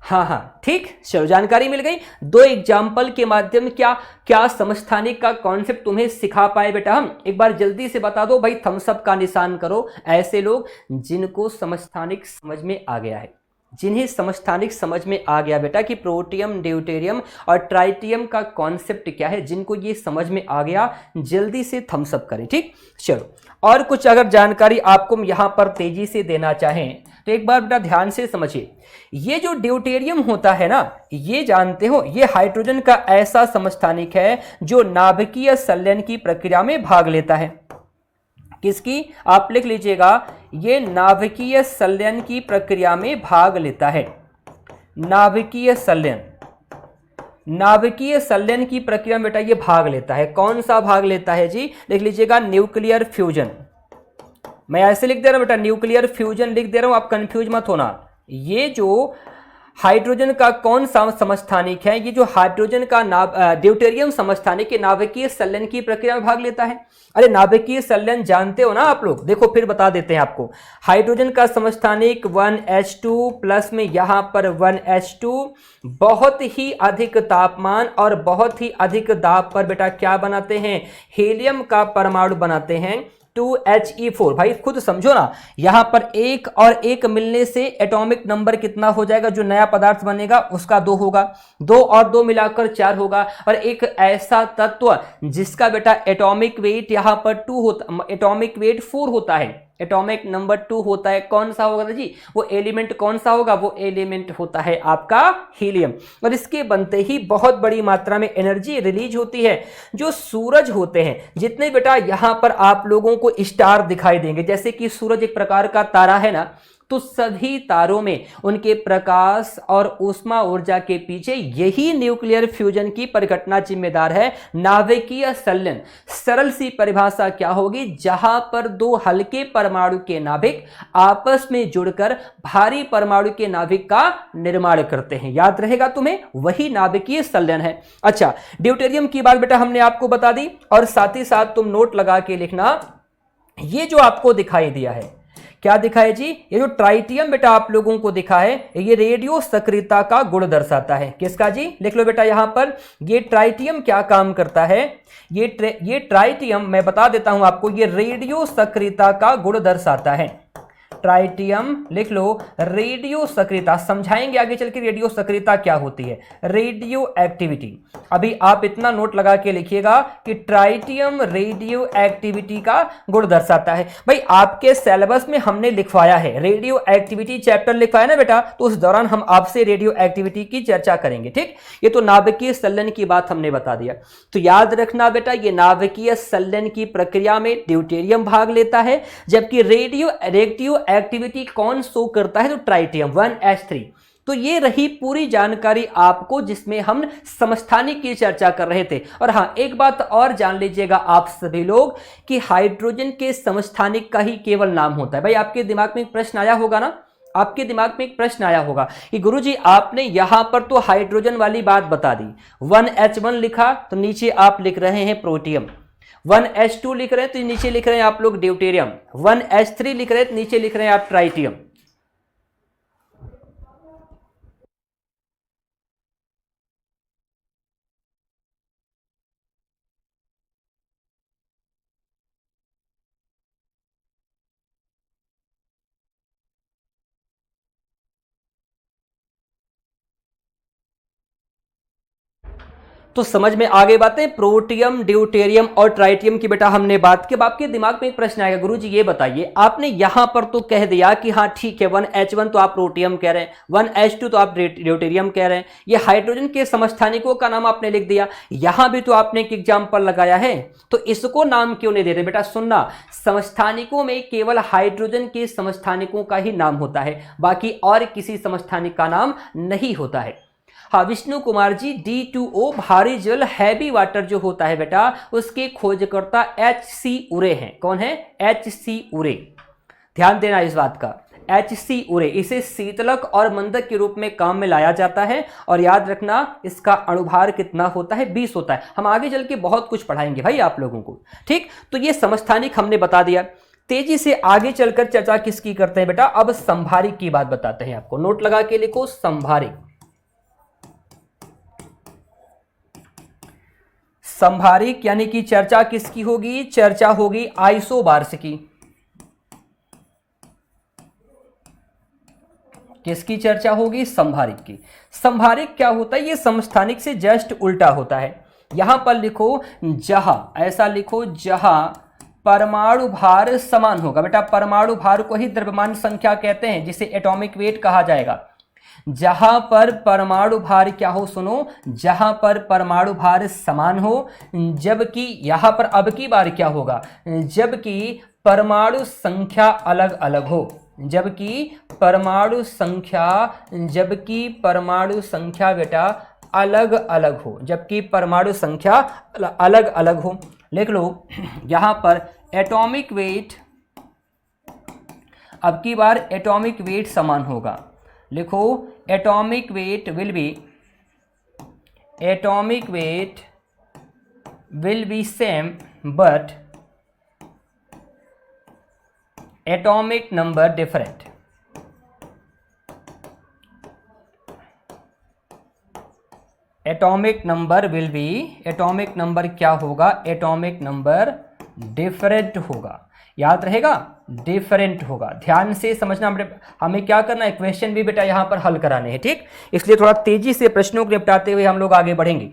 हाँ हाँ ठीक, चलो जानकारी मिल गई। दो एग्जाम्पल के माध्यम क्या क्या समस्थानिक का कॉन्सेप्ट तुम्हें सिखा पाए बेटा हम? एक बार जल्दी से बता दो भाई, थम्स अप का निशान करो ऐसे लोग जिनको समस्थानिक समझ में आ गया है, जिन्हें समस्थानिक समझ में आ गया बेटा कि प्रोटियम, ड्यूटेरियम और ट्राइटियम का कॉन्सेप्ट क्या है। जिनको ये समझ में आ गया जल्दी से थम्स अप करें। ठीक, चलो और कुछ अगर जानकारी आपको यहां पर तेजी से देना चाहें तो एक बार बेटा ध्यान से समझिए। ये जो ड्यूटेरियम होता है ना, ये जानते हो, ये हाइड्रोजन का ऐसा समस्थानिक है जो नाभिकीय संलयन की प्रक्रिया में भाग लेता है। किसकी? आप लिख लीजिएगा, ये नाभिकीय संलयन की प्रक्रिया में भाग लेता है। नाभिकीय संलयन, नाभिकीय संलयन की प्रक्रिया में बेटा ये भाग लेता है। कौन सा भाग लेता है जी? लिख लीजिएगा न्यूक्लियर फ्यूजन। मैं ऐसे लिख दे रहा हूं बेटा, न्यूक्लियर फ्यूजन लिख दे रहा हूं, आप कंफ्यूज मत होना। ये जो हाइड्रोजन का कौन सा समस्थानिक है? ये जो हाइड्रोजन का ड्यूटेरियम समस्थानिक के नाभिकीय संलयन की प्रक्रिया में भाग लेता है। अरे नाभिकीय संलयन जानते हो ना आप लोग? देखो फिर बता देते हैं आपको। हाइड्रोजन का समस्थानिक 1H2 प्लस में यहां पर 1H2 बहुत ही अधिक तापमान और बहुत ही अधिक दाब पर बेटा क्या बनाते हैं? हीलियम का परमाणु बनाते हैं 2He4। भाई खुद समझो ना, यहां पर एक और एक मिलने से एटॉमिक नंबर कितना हो जाएगा? जो नया पदार्थ बनेगा उसका 2 होगा, 2 और 2 मिलाकर 4 होगा। और एक ऐसा तत्व जिसका बेटा एटॉमिक वेट यहां पर 2 होता, एटॉमिक वेट 4 होता है, एटॉमिक नंबर 2 होता है। कौन सा होगा जी? वो एलिमेंट कौन सा होगा? वो एलिमेंट होता है आपका हीलियम। और इसके बनते ही बहुत बड़ी मात्रा में एनर्जी रिलीज होती है। जो सूरज होते हैं, जितने बेटा यहां पर आप लोगों को स्टार दिखाई देंगे, जैसे कि सूरज एक प्रकार का तारा है ना, तो सभी तारों में उनके प्रकाश और ऊष्मा ऊर्जा के पीछे यही न्यूक्लियर फ्यूजन की परिघटना जिम्मेदार है, नाभिकीय संलयन। सरल सी परिभाषा क्या होगी? जहां पर दो हल्के परमाणु के नाभिक आपस में जुड़कर भारी परमाणु के नाभिक का निर्माण करते हैं। याद रहेगा तुम्हें, वही नाभिकीय संलयन है। अच्छा, ड्यूटेरियम की बात बेटा हमने आपको बता दी, और साथ ही साथ तुम नोट लगा के लिखना, ये जो आपको दिखाई दिया है, क्या दिखा है जी? ये जो ट्राइटियम बेटा आप लोगों को दिखा है, ये रेडियो सक्रियता का गुण दर्शाता है। किसका जी? लिख लो बेटा यहां पर, ये ट्राइटियम क्या काम करता है? ये ट्राइटियम मैं बता देता हूं आपको, ये रेडियो सक्रियता का गुण दर्शाता है। ट्राइटियम लिख लो, रेडियो सक्रियता। समझाएंगे आगे चल के रेडियो सक्रियता क्या होती है, रेडियो एक्टिविटी। अभी आप इतना नोट लगा के लिखिएगा कि ट्राइटियम रेडियो एक्टिविटी का गुण दर्शाता है। भाई आपके सिलेबस में हमने लिखवाया है, रेडियो एक्टिविटी चैप्टर लिखवाया ना बेटा, तो उस दौरान हम आपसे रेडियो एक्टिविटी की चर्चा करेंगे। ठीक, ये तो नाभिकीय संलयन की बात हमने बता दिया। तो याद रखना बेटा, ये नाभिकीय संलयन की प्रक्रिया में ड्यूटेरियम भाग लेता है, जबकि रेडियो एक्टिविटी कौन शो करता है? तो ट्राइटियम 1H3। तो ये रही पूरी जानकारी आपको, जिसमें हम समस्थानिक की चर्चा कर रहे थे। और हां, एक बात और जान लीजिएगा आप सभी लोग कि हाइड्रोजन के समस्थानिक का ही केवल नाम होता है। भाई आपके दिमाग में एक प्रश्न आया होगा ना, आपके दिमाग में एक प्रश्न आया होगा कि गुरुजी आपने यहां पर तो हाइड्रोजन वाली बात बता दी, 1H1 लिखा, तो नीचे आप लिख रहे हैं प्रोटियम। 1s2 लिख रहे हैं तो नीचे लिख रहे हैं आप लोग ड्यूटेरियम, 1s3 लिख रहे हैं तो नीचे लिख रहे हैं आप ट्राइटियम। तो समझ में आ गई बातें, प्रोटियम, ड्यूटेरियम और ट्राइटियम की बेटा हमने बात की। अब आपके दिमाग में एक प्रश्न आएगा, गुरुजी ये बताइए, आपने यहां पर तो कह दिया कि हाँ ठीक है 1h1 तो आप प्रोटियम कह रहे हैं, 1h2 तो आप ड्यूटेरियम कह रहे हैं, ये हाइड्रोजन के समस्थानिकों का नाम आपने लिख दिया। यहां भी तो आपने एक एग्जाम्पल लगाया है, तो इसको नाम क्यों नहीं दे रहे? बेटा सुनना, समस्थानिकों में केवल हाइड्रोजन के समस्थानिकों का ही नाम होता है, बाकी और किसी समस्थानिक का नाम नहीं होता है। हाँ विष्णु कुमार जी, D2O भारी जल हैवी वाटर जो होता है बेटा, उसके खोजकर्ता HC उरे हैं। कौन है? HC उरे। ध्यान देना इस बात का, HC उरे। इसे शीतलक और मंदक के रूप में काम में लाया जाता है, और याद रखना इसका अणुभार कितना होता है? 20 होता है। हम आगे चल के बहुत कुछ पढ़ाएंगे भाई आप लोगों को, ठीक। तो ये समस्थानिक हमने बता दिया। तेजी से आगे चलकर चर्चा किसकी करते हैं बेटा? अब संभारिक की बात बताते हैं आपको, नोट लगा के लिखो संभारिक। संभारिक यानी कि चर्चा किसकी होगी? चर्चा होगी आइसोबार्स की। किसकी चर्चा होगी? संभारिक की। संभारिक क्या होता है? ये समस्थानिक से जस्ट उल्टा होता है। यहां पर लिखो जहां, ऐसा लिखो जहां परमाणु भार समान होगा। बेटा परमाणु भार को ही द्रव्यमान संख्या कहते हैं, जिसे एटॉमिक वेट कहा जाएगा। जहां पर परमाणु भार क्या हो? सुनो, जहां पर परमाणु भार समान हो, जबकि यहां पर अब की बार क्या होगा? जबकि परमाणु संख्या अलग अलग हो। जबकि परमाणु संख्या बेटा अलग अलग हो, जबकि परमाणु संख्या अलग अलग हो। लिख लो यहां पर एटॉमिक वेट, अब की बार एटॉमिक वेट समान होगा। लिखो atomic weight will be same but atomic number different. Atomic number क्या होगा? एटॉमिक नंबर डिफरेंट होगा। याद रहेगा, डिफरेंट होगा। ध्यान से समझना, हमें क्या करना है? क्वेश्चन भी बेटा यहां पर हल कराने हैं, ठीक। इसलिए थोड़ा तेजी से प्रश्नों को निपटाते हुए हम लोग आगे बढ़ेंगे।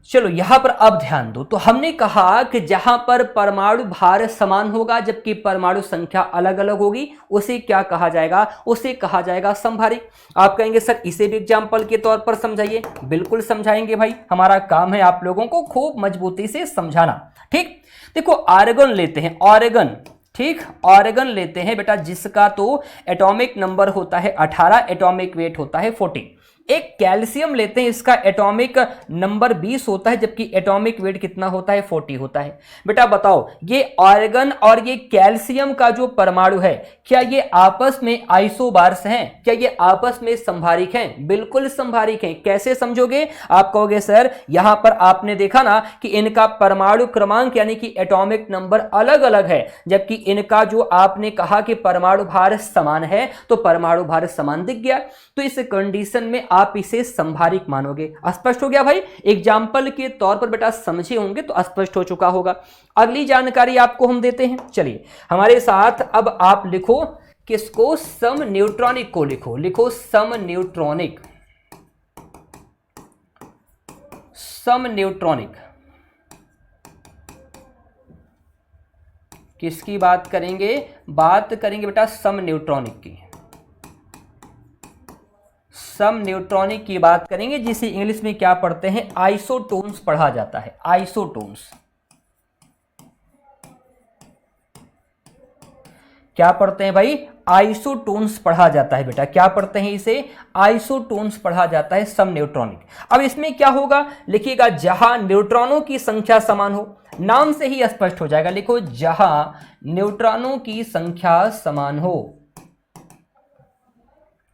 चलो यहां पर अब ध्यान दो। तो हमने कहा कि जहां पर परमाणु भार समान होगा जबकि परमाणु संख्या अलग अलग होगी, उसे क्या कहा जाएगा? उसे कहा जाएगा संभारिक। आप कहेंगे सर इसे भी एग्जाम्पल के तौर पर समझाइए। बिल्कुल समझाएंगे भाई, हमारा काम है आप लोगों को खूब मजबूती से समझाना, ठीक। देखो आर्गन लेते हैं, ऑर्गन, ठीक, ऑर्गन लेते हैं बेटा, जिसका तो एटॉमिक नंबर होता है 18, एटॉमिक वेट होता है 40। एक कैल्शियम लेते हैं, इसका एटॉमिक नंबर 20 होता है जबकि एटॉमिक वेट कितना होता है? 40 होता है। बेटा बताओ ये ऑर्गन और ये कैल्शियम का जो परमाणु है, क्या ये आपस में आइसोबार्स हैं? क्या ये आपस में संभारिक हैं? बिल्कुल संभारिक हैं। कैसे समझोगे? आप कहोगे सर यहां पर आपने देखा ना कि इनका परमाणु क्रमांक यानी कि एटॉमिक नंबर अलग अलग है, जबकि इनका जो आपने कहा कि परमाणु भार समान है, तो परमाणु भार समान दिख गया। तो इस कंडीशन में आप इसे संभारिक मानोगे। स्पष्ट हो गया भाई? एग्जाम्पल के तौर पर बेटा समझे होंगे तो स्पष्ट हो चुका होगा। अगली जानकारी आपको हम देते हैं। चलिए हमारे साथ अब आप लिखो किसको? सम न्यूट्रॉनिक को लिखो। लिखो सम न्यूट्रॉनिक। सम न्यूट्रॉनिक किसकी बात करेंगे? बात करेंगे बेटा सम न्यूट्रॉनिक की। सम न्यूट्रॉनिक की बात करेंगे, जिसे इंग्लिश में क्या पढ़ते हैं? आइसोटोन्स पढ़ा जाता है। आइसोटोन्स क्या पढ़ते हैं भाई? आइसोटोन्स पढ़ा जाता है बेटा। क्या पढ़ते हैं इसे? आइसोटोन्स पढ़ा जाता है सम न्यूट्रॉनिक। अब इसमें क्या होगा? लिखिएगा जहां न्यूट्रॉनों की संख्या समान हो। नाम से ही स्पष्ट हो जाएगा। लिखो जहां न्यूट्रॉनों की संख्या समान हो।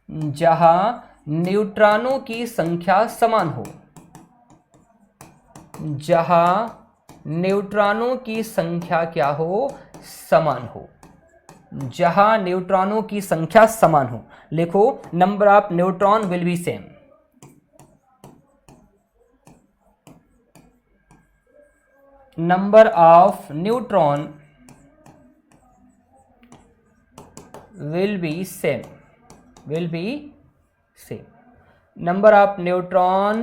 जहां न्यूट्रॉनों की संख्या समान हो। जहां न्यूट्रॉनों की संख्या क्या हो, समान हो। जहां न्यूट्रॉनों की संख्या समान हो, लिखो number of neutron will be same. Number of neutron will be same, will be same, number of neutron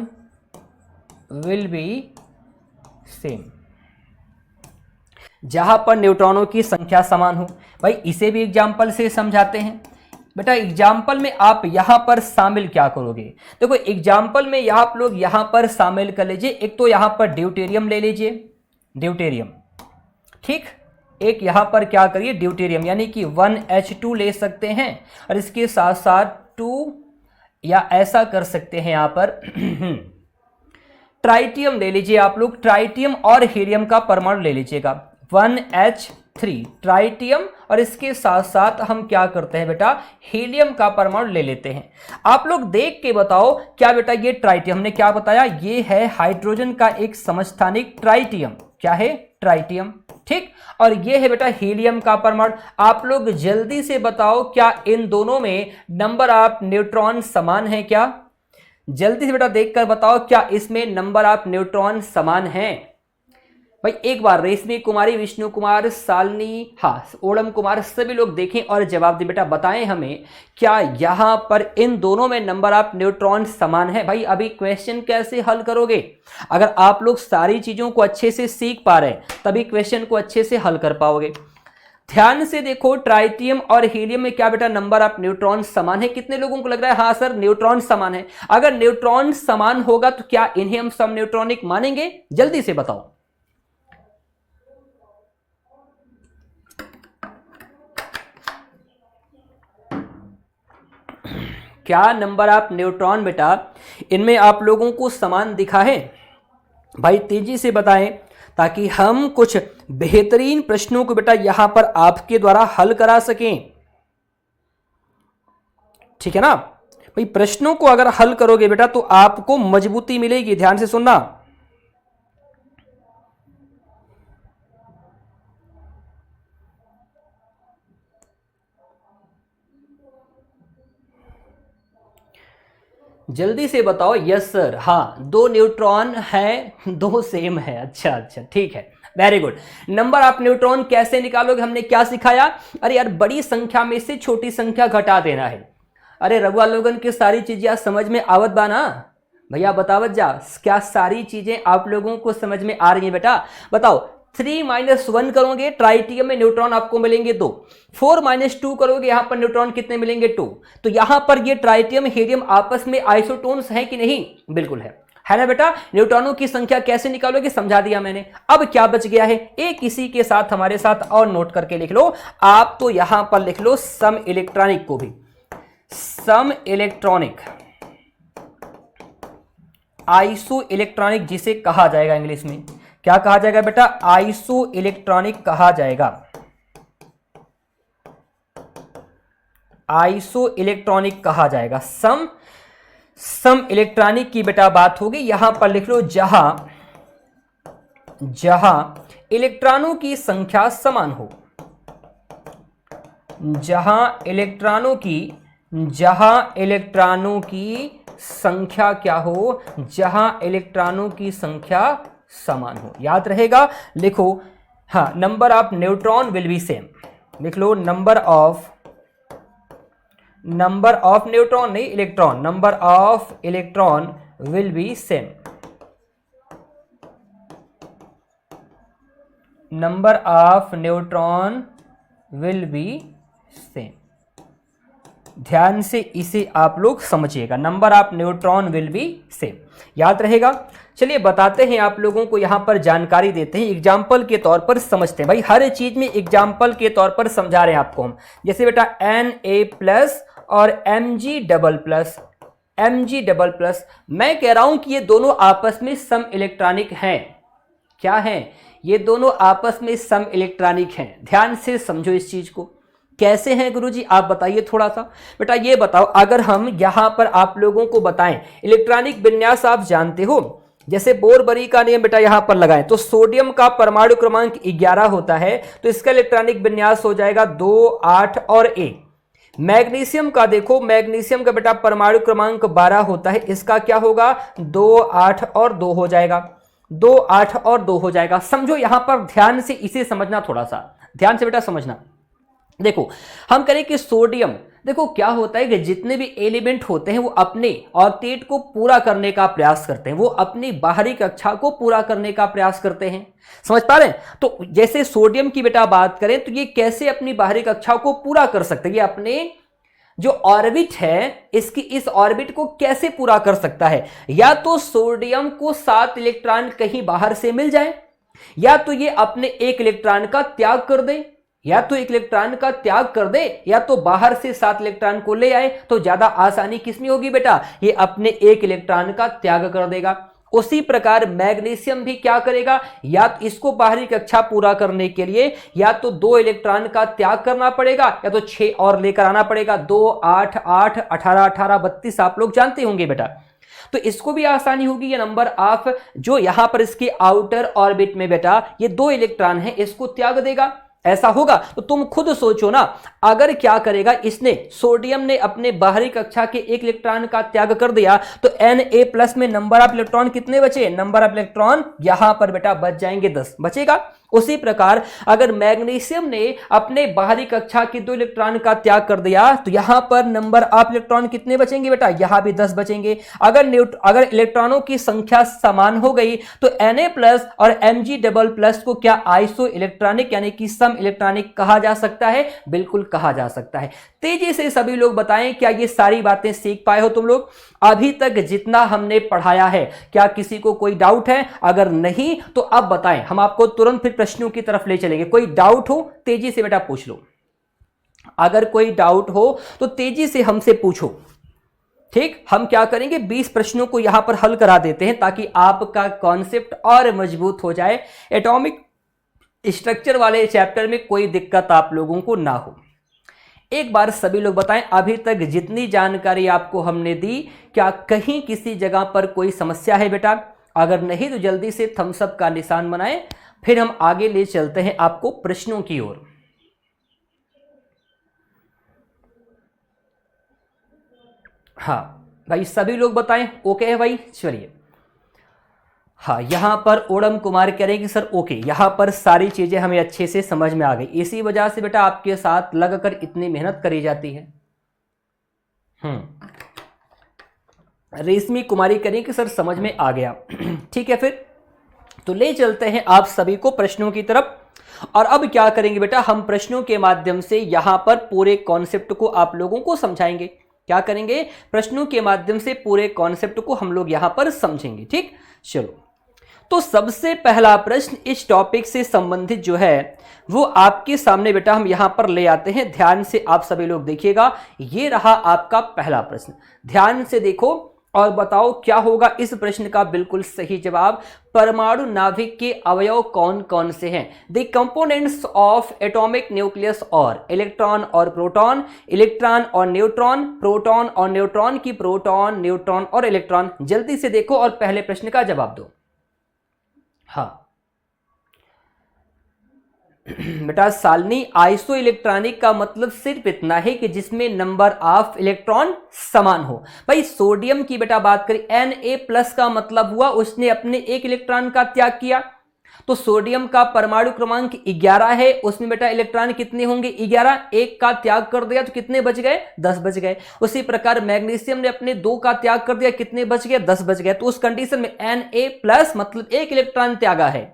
will be same। जहां पर न्यूट्रॉनों की संख्या समान हो, भाई इसे भी एग्जाम्पल से समझाते हैं। बेटा एग्जाम्पल में आप यहां पर शामिल क्या करोगे, देखो एग्जाम्पल में आप लोग यहां पर शामिल कर लीजिए, एक तो यहां पर ड्यूटेरियम ले लीजिए, ड्यूटेरियम, ठीक, एक यहां पर क्या करिए ड्यूटेरियम, यानी कि 1H2 ले सकते हैं, और इसके साथ साथ 2 या ऐसा कर सकते हैं यहां पर ट्राइटियम ले लीजिए आप लोग, ट्राइटियम और हीलियम का परमाणु ले लीजिएगा, 1H3 ट्राइटियम, और इसके साथ साथ हम क्या करते हैं बेटा हीलियम का परमाणु ले लेते हैं। आप लोग देख के बताओ क्या बेटा ये ट्राइटियम, हमने क्या बताया, ये है हाइड्रोजन का एक समस्थानिक ट्राइटियम, क्या है ट्राइटियम, ठीक, और ये है बेटा हीलियम का परमाणु। आप लोग जल्दी से बताओ क्या इन दोनों में नंबर ऑफ न्यूट्रॉन समान है क्या, जल्दी से बेटा देखकर बताओ क्या इसमें नंबर ऑफ न्यूट्रॉन समान है। भाई एक बार रेशमी कुमारी, विष्णु कुमार, शालिनी, हाँ ओड़म कुमार, सभी लोग देखें और जवाब दें बेटा, बताएं हमें क्या यहां पर इन दोनों में नंबर ऑफ न्यूट्रॉन समान है। भाई अभी क्वेश्चन कैसे हल करोगे, अगर आप लोग सारी चीजों को अच्छे से सीख पा रहे हैं तभी क्वेश्चन को अच्छे से हल कर पाओगे। ध्यान से देखो, ट्राइटियम और हीलियम में क्या बेटा नंबर ऑफ न्यूट्रॉन समान है, कितने लोगों को लग रहा है हाँ सर न्यूट्रॉन समान है। अगर न्यूट्रॉन समान होगा तो क्या इन्हें हम सम न्यूट्रॉनिक मानेंगे, जल्दी से बताओ। क्या नंबर ऑफ न्यूट्रॉन बेटा इनमें आप लोगों को समान दिखा है, भाई तेजी से बताएं ताकि हम कुछ बेहतरीन प्रश्नों को बेटा यहां पर आपके द्वारा हल करा सकें, ठीक है ना। भाई प्रश्नों को अगर हल करोगे बेटा तो आपको मजबूती मिलेगी, ध्यान से सुनना। जल्दी से बताओ, यस सर, हाँ 2 न्यूट्रॉन है, 2 सेम है, अच्छा अच्छा ठीक है, very good. Number of neutron कैसे निकालोगे, हमने क्या सिखाया, अरे यार बड़ी संख्या में से छोटी संख्या घटा देना है। अरे रघुआ लोगन की सारी चीजें समझ में आवत बा ना भैया, बतावत जा, क्या सारी चीजें आप लोगों को समझ में आ रही हैं बेटा, बताओ। 3 - 1 करोगे ट्राइटियम में न्यूट्रॉन आपको मिलेंगे 2, 4 - 2 करोगे यहां पर न्यूट्रॉन कितने मिलेंगे 2। तो यहां पर ये ट्राइटियम हीलियम आपस में आइसोटोन्स हैं कि नहीं, बिल्कुल है ना बेटा। न्यूट्रॉनों की संख्या कैसे निकालोगे समझा दिया मैंने। अब क्या बच गया है, एक इसी के साथ हमारे साथ और नोट करके लिख लो आप, तो यहां पर लिख लो सम इलेक्ट्रॉनिक को भी, सम इलेक्ट्रॉनिक, आइसो इलेक्ट्रॉनिक जिसे कहा जाएगा इंग्लिश में, क्या कहा जाएगा बेटा, आइसो इलेक्ट्रॉनिक कहा जाएगा, आइसो इलेक्ट्रॉनिक कहा जाएगा। सम इलेक्ट्रॉनिक की बेटा बात होगी, यहां पर लिख लो जहां इलेक्ट्रॉनों की संख्या समान हो, जहां इलेक्ट्रॉनों की संख्या क्या हो, जहां इलेक्ट्रॉनों की संख्या समान हो, याद रहेगा। लिखो हाँ number of neutron will be same, लिख लो नंबर ऑफ न्यूट्रॉन नहीं electron, number of electron will be same, number of neutron will be same. ध्यान से इसे आप लोग समझिएगा, number of neutron will be same, याद रहेगा। चलिए बताते हैं आप लोगों को, यहां पर जानकारी देते हैं, एग्जाम्पल के तौर पर समझते हैं। भाई हर चीज में एग्जाम्पल के तौर पर समझा रहे हैं आपको हम, जैसे बेटा Na+ और Mg+, मैं कह रहा हूं कि ये दोनों आपस में सम इलेक्ट्रॉनिक हैं, क्या हैं, ये दोनों आपस में सम इलेक्ट्रॉनिक हैं। ध्यान से समझो इस चीज को, कैसे हैं गुरुजी आप बताइए थोड़ा सा। बेटा ये बताओ, अगर हम यहां पर आप लोगों को बताएं, इलेक्ट्रॉनिक विन्यास आप जानते हो, जैसे बोरबरी का नियम बेटा यहां पर लगाएं तो सोडियम का परमाणु क्रमांक 11 होता है, तो इसका इलेक्ट्रॉनिक विन्यास हो जाएगा 2, 8 और 1। मैग्नीशियम का देखो, मैग्नीशियम का बेटा परमाणु क्रमांक 12 होता है, इसका क्या होगा 2, 8 और 2 हो जाएगा, 2, 8 और 2 हो जाएगा। समझो यहां पर ध्यान से इसे समझना, थोड़ा सा ध्यान से बेटा समझना। देखो हम करें कि सोडियम, देखो क्या होता है कि जितने भी एलिमेंट होते हैं वो अपने ऑक्टेट को पूरा करने का प्रयास करते हैं, वो अपनी बाहरी कक्षा को पूरा करने का प्रयास करते हैं। समझ पा रहे हैं? तो जैसे सोडियम की बेटा बात करें तो ये कैसे अपनी बाहरी कक्षा को पूरा कर सकते हैं, ये अपने जो ऑर्बिट है इसकी इस ऑर्बिट को कैसे पूरा कर सकता है, या तो सोडियम को 7 इलेक्ट्रॉन कहीं बाहर से मिल जाए, या तो ये अपने 1 इलेक्ट्रॉन का त्याग कर दे, या तो 1 इलेक्ट्रॉन का त्याग कर दे, या तो बाहर से 7 इलेक्ट्रॉन को ले आए। तो ज्यादा आसानी किसमें होगी बेटा, ये अपने 1 इलेक्ट्रॉन का त्याग कर देगा। उसी प्रकार मैग्नीशियम भी क्या करेगा, या तो इसको बाहरी कक्षा पूरा करने के लिए या तो 2 इलेक्ट्रॉन का त्याग करना पड़ेगा, या तो 6 और लेकर आना पड़ेगा। 2, 8, 8, 18, 18, 32 आप लोग जानते होंगे बेटा। तो इसको भी आसानी होगी, ये नंबर ऑफ जो यहां पर इसके आउटर ऑर्बिट में बेटा ये 2 इलेक्ट्रॉन है, इसको त्याग देगा। ऐसा होगा तो तुम खुद सोचो ना, अगर क्या करेगा इसने, सोडियम ने अपने बाहरी कक्षा के 1 इलेक्ट्रॉन का त्याग कर दिया तो Na+ में नंबर ऑफ इलेक्ट्रॉन कितने बचे, नंबर ऑफ इलेक्ट्रॉन यहां पर बेटा बच जाएंगे 10 बचेगा। उसी प्रकार अगर मैग्नीशियम ने अपने बाहरी कक्षा के 2 इलेक्ट्रॉन का त्याग कर दिया तो यहां पर नंबर ऑफ इलेक्ट्रॉन कितने बचेंगे बेटा, यहां भी 10 बचेंगे। अगर इलेक्ट्रॉनों की संख्या समान हो गई तो Na+ और Mg++ को क्या आइसो इलेक्ट्रॉनिक यानी कि सम इलेक्ट्रॉनिक कहा जा सकता है, बिल्कुल कहा जा सकता है। तेजी से सभी लोग बताएं, क्या ये सारी बातें सीख पाए हो तुम लोग अभी तक जितना हमने पढ़ाया है? क्या किसी को कोई डाउट है? अगर नहीं तो अब बताएं, हम आपको तुरंत फिर प्रश्नों की तरफ ले चलेंगे। कोई डाउट हो तेजी से बेटा पूछ लो, अगर कोई डाउट हो तो तेजी से हमसे पूछो। ठीक, हम क्या करेंगे 20 प्रश्नों को यहां पर हल करा देते हैं ताकि आपका कॉन्सेप्ट और मजबूत हो जाए, एटॉमिक स्ट्रक्चर वाले चैप्टर में कोई दिक्कत आप लोगों को ना हो। एक बार सभी लोग बताएं, अभी तक जितनी जानकारी आपको हमने दी क्या कहीं किसी जगह पर कोई समस्या है बेटा? अगर नहीं तो जल्दी से थम्स अप का निशान बनाएं, फिर हम आगे ले चलते हैं आपको प्रश्नों की ओर। हाँ भाई सभी लोग बताएं, ओके है भाई, चलिए। हाँ यहां पर ओडम कुमार कह रहे हैं कि सर ओके, यहां पर सारी चीजें हमें अच्छे से समझ में आ गई, इसी वजह से बेटा आपके साथ लगकर इतनी मेहनत करी जाती है। रेशमी कुमारी कह रही कि सर समझ में आ गया। ठीक है, फिर तो ले चलते हैं आप सभी को प्रश्नों की तरफ। और अब क्या करेंगे बेटा, हम प्रश्नों के माध्यम से यहां पर पूरे कॉन्सेप्ट को आप लोगों को समझाएंगे। क्या करेंगे, प्रश्नों के माध्यम से पूरे कॉन्सेप्ट को हम लोग यहां पर समझेंगे। ठीक, चलो तो सबसे पहला प्रश्न इस टॉपिक से संबंधित जो है वो आपके सामने बेटा हम यहां पर ले आते हैं। ध्यान से आप सभी लोग देखिएगा, ये रहा आपका पहला प्रश्न। ध्यान से देखो और बताओ क्या होगा इस प्रश्न का बिल्कुल सही जवाब। परमाणु नाभिक के अवयव कौन कौन से हैं? The components of atomic nucleus और इलेक्ट्रॉन और प्रोटॉन, इलेक्ट्रॉन और न्यूट्रॉन, प्रोटॉन और न्यूट्रॉन की प्रोटॉन, न्यूट्रॉन और इलेक्ट्रॉन। जल्दी से देखो और पहले प्रश्न का जवाब दो। हाँ बेटा शालिनी, आइसो इलेक्ट्रॉनिक का मतलब सिर्फ इतना है कि जिसमें नंबर ऑफ इलेक्ट्रॉन समान हो। भाई सोडियम की बेटा बात करें, Na+ का मतलब हुआ उसने अपने 1 इलेक्ट्रॉन का त्याग किया। तो सोडियम का परमाणु क्रमांक 11 है, उसमें बेटा इलेक्ट्रॉन कितने होंगे 11, 1 का त्याग कर दिया तो कितने बच गए 10 बच गए। उसी प्रकार मैग्नीशियम ने अपने 2 का त्याग कर दिया, कितने बच गए 10 बच गए। तो उस कंडीशन में Na+ मतलब 1 इलेक्ट्रॉन त्यागा है,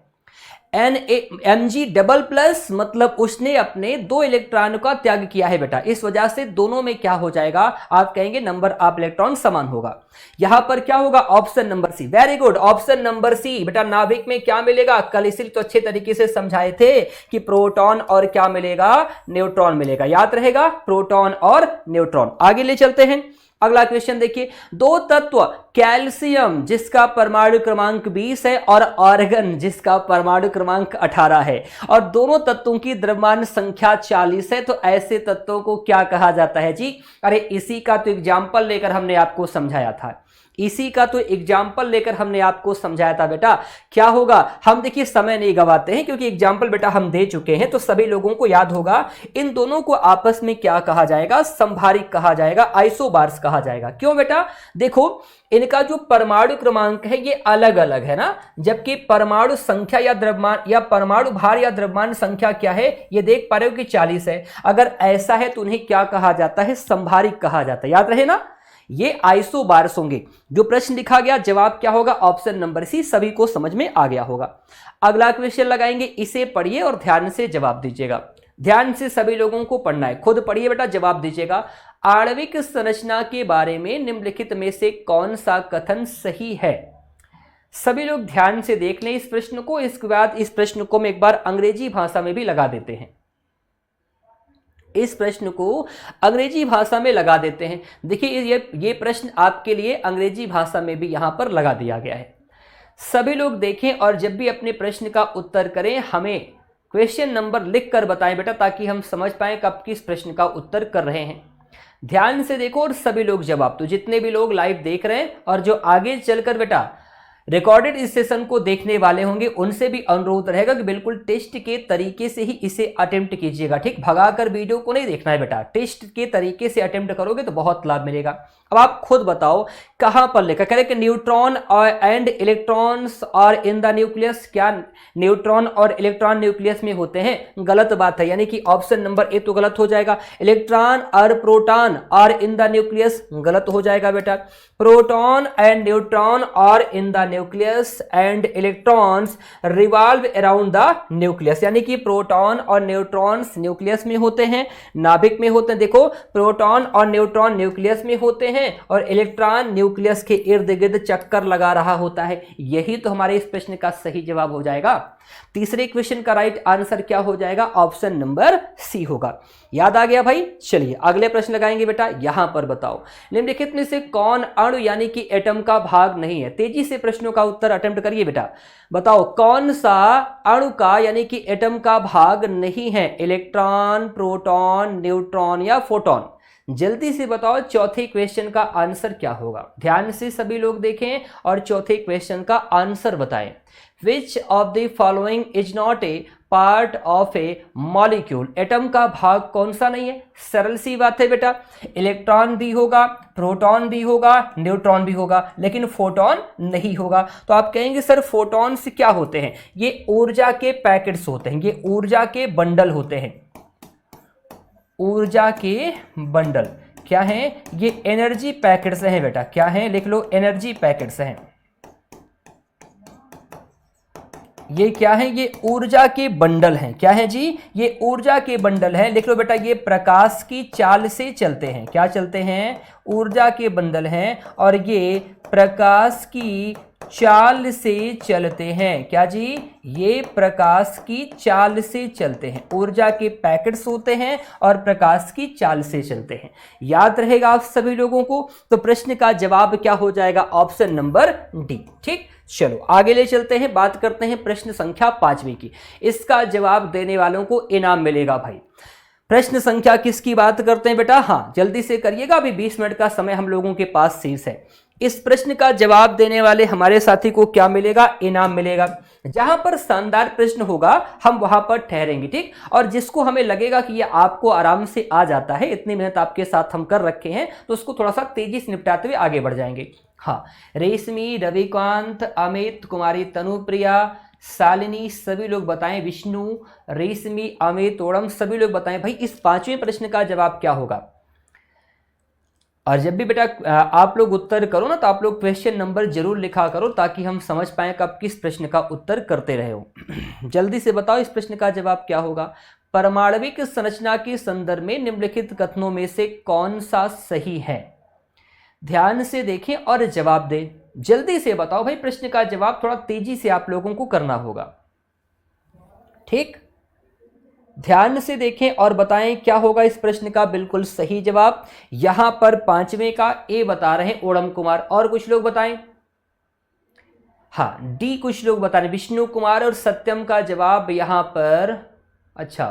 Mg++ मतलब उसने अपने 2 इलेक्ट्रॉन का त्याग किया है बेटा। इस वजह से दोनों में क्या हो जाएगा, आप कहेंगे नंबर ऑफ इलेक्ट्रॉन समान होगा। यहां पर क्या होगा, option number C. Very good, option number C. बेटा नाभिक में क्या मिलेगा, कल इसी तो अच्छे तरीके से समझाए थे कि प्रोटॉन और क्या मिलेगा, न्यूट्रॉन मिलेगा। याद रहेगा, प्रोटॉन और न्यूट्रॉन। आगे ले चलते हैं, अगला क्वेश्चन देखिए। 2 तत्व कैल्शियम जिसका परमाणु क्रमांक 20 है और आर्गन जिसका परमाणु क्रमांक 18 है और दोनों तत्वों की द्रव्यमान संख्या 40 है, तो ऐसे तत्वों को क्या कहा जाता है जी? अरे इसी का तो एग्जाम्पल लेकर हमने आपको समझाया था। इसी का तो एग्जाम्पल लेकर हमने आपको समझाया था बेटा। क्या होगा, हम देखिए समय नहीं गवाते हैं क्योंकि एग्जाम्पल बेटा हम दे चुके हैं, तो सभी लोगों को याद होगा इन दोनों को आपस में क्या कहा जाएगा, संभारिक कहा जाएगा, आइसोबार्स कहा जाएगा। क्यों बेटा, देखो इनका जो परमाणु क्रमांक है ये अलग अलग है ना, जबकि परमाणु संख्या या द्रव्यमान या परमाणु भार या द्रव्यमान संख्या क्या है, ये देख पा रहे हो कि 40 है। अगर ऐसा है तो उन्हें क्या कहा जाता है, संभारिक कहा जाता है। याद रहे ना, ये आइसोबार्स होंगे। जो प्रश्न लिखा गया जवाब क्या होगा, ऑप्शन नंबर सी। सभी को समझ में आ गया होगा। अगला क्वेश्चन लगाएंगे, इसे पढ़िए और ध्यान से जवाब दीजिएगा। ध्यान से सभी लोगों को पढ़ना है, खुद पढ़िए बेटा, जवाब दीजिएगा। आणविक संरचना के बारे में निम्नलिखित में से कौन सा कथन सही है। सभी लोग ध्यान से देख लें इस प्रश्न को। इसके बाद इस प्रश्न को हम एक बार अंग्रेजी भाषा में भी लगा देते हैं। इस प्रश्न को अंग्रेजी भाषा में लगा देते हैं। देखिए ये प्रश्न आपके लिए अंग्रेजी भाषा में भी यहां पर लगा दिया गया है। सभी लोग देखें और जब भी अपने प्रश्न का उत्तर करें हमें क्वेश्चन नंबर लिख कर बताएं बेटा, ताकि हम समझ पाएं कब किस प्रश्न का उत्तर कर रहे हैं। ध्यान से देखो और सभी लोग जवाब, तो जितने भी लोग लाइव देख रहे हैं और जो आगे चलकर बेटा रिकॉर्डेड इस सेशन को देखने वाले होंगे, उनसे भी अनुरोध रहेगा कि बिल्कुल टेस्ट के तरीके से ही इसे अटेम्प्ट कीजिएगा। ठीक, भगाकर वीडियो को नहीं देखना है बेटा, टेस्ट के तरीके से अटेम्प्ट करोगे तो बहुत लाभ मिलेगा। अब आप खुद बताओ कहां पर लिखा, कह रहे कि न्यूट्रॉन एंड इलेक्ट्रॉन्स और इन द न्यूक्लियस। क्या न्यूट्रॉन और इलेक्ट्रॉन न्यूक्लियस में होते हैं? गलत बात है, यानी कि ऑप्शन नंबर ए तो गलत हो जाएगा। इलेक्ट्रॉन और प्रोटॉन और इन द न्यूक्लियस गलत हो जाएगा बेटा। प्रोटॉन एंड न्यूट्रॉन और in the nucleus and electrons revolve around the nucleus, यानी कि प्रोटॉन और न्यूट्रॉन्स न्यूक्लियस में होते हैं, नाभिक में होते हैं। देखो प्रोटॉन और न्यूट्रॉन न्यूक्लियस में होते हैं और इलेक्ट्रॉन न्यूक्लियस के इर्द गिर्द चक्कर लगा रहा होता है। यही तो हमारे इस प्रश्न का सही जवाब हो जाएगा। तीसरे क्वेश्चन का राइट आंसर क्या हो जाएगा, ऑप्शन नंबर सी होगा। याद आ गया भाई। चलिए अगले प्रश्न लगाएंगे बेटा। यहां पर बताओ निम्नलिखित में से कौन अणु यानी कि एटम का भाग नहीं है। तेजी से प्रश्नों का उत्तर अटेम्प्ट करिए बेटा। बताओ कौन सा अणु का यानी कि एटम का भाग नहीं है, इलेक्ट्रॉन, प्रोटॉन, न्यूट्रॉन या फोटॉन। जल्दी से बताओ चौथे क्वेश्चन का आंसर क्या होगा। ध्यान से सभी लोग देखें और चौथे क्वेश्चन का आंसर बताएं। Which of the following is not a part of A molecule. Atom का भाग कौन सा नहीं है? सरल सी बात है बेटा, इलेक्ट्रॉन भी होगा, प्रोटॉन भी होगा, न्यूट्रॉन भी होगा, लेकिन फोटॉन नहीं होगा। तो आप कहेंगे सर फोटॉन्स क्या होते हैं? ये ऊर्जा के पैकेट्स होते हैं, ये ऊर्जा के बंडल होते हैं। ऊर्जा के बंडल क्या हैं? ये एनर्जी पैकेट्स हैं बेटा। क्या हैं? लिख लो, एनर्जी पैकेट्स हैं। ये क्या है? ये ऊर्जा के बंडल हैं। क्या है जी? ये ऊर्जा के बंडल हैं। लिख लो बेटा, ये प्रकाश की चाल से चलते हैं। क्या चलते हैं? ऊर्जा के बंडल हैं और ये प्रकाश की चाल से चलते हैं। क्या जी? ये प्रकाश की चाल से चलते हैं। ऊर्जा के पैकेट्स होते हैं और प्रकाश की चाल से चलते हैं। याद रहेगा आप सभी लोगों को। तो प्रश्न का जवाब क्या हो जाएगा? Option number D. ठीक, चलो आगे ले चलते हैं, बात करते हैं प्रश्न संख्या 5वीं की। इसका जवाब देने वालों को इनाम मिलेगा भाई। प्रश्न संख्या किसकी बात करते हैं बेटा? हाँ जल्दी से करिएगा, अभी 20 मिनट का समय हम लोगों के पास शेष है। इस प्रश्न का जवाब देने वाले हमारे साथी को क्या मिलेगा? इनाम मिलेगा। जहां पर शानदार प्रश्न होगा हम वहां पर ठहरेंगे। ठीक, और जिसको हमें लगेगा कि ये आपको आराम से आ जाता है, इतनी मेहनत आपके साथ हम कर रखे हैं, तो उसको थोड़ा सा तेजी से निपटाते हुए आगे बढ़ जाएंगे। हाँ, रेशमी, रविकांत, अमित, कुमारी तनुप्रिया, शालिनी, सभी लोग बताएं। विष्णु, रेशमी, अमित, ओड़म, सभी लोग बताएं भाई इस 5वें प्रश्न का जवाब क्या होगा। और जब भी बेटा आप लोग उत्तर करो ना, तो आप लोग क्वेश्चन नंबर जरूर लिखा करो, ताकि हम समझ पाएं कब किस प्रश्न का उत्तर करते रहे हो। जल्दी से बताओ इस प्रश्न का जवाब क्या होगा। परमाणविक संरचना के संदर्भ में निम्नलिखित कथनों में से कौन सा सही है? ध्यान से देखें और जवाब दें। जल्दी से बताओ भाई, प्रश्न का जवाब थोड़ा तेजी से आप लोगों को करना होगा। ठीक, ध्यान से देखें और बताएं क्या होगा इस प्रश्न का बिल्कुल सही जवाब। यहां पर 5वें का ए बता रहे हैं ओड़म कुमार, और कुछ लोग बताएं। हाँ, डी कुछ लोग बता रहे हैं, विष्णु कुमार और सत्यम का जवाब यहां पर। अच्छा,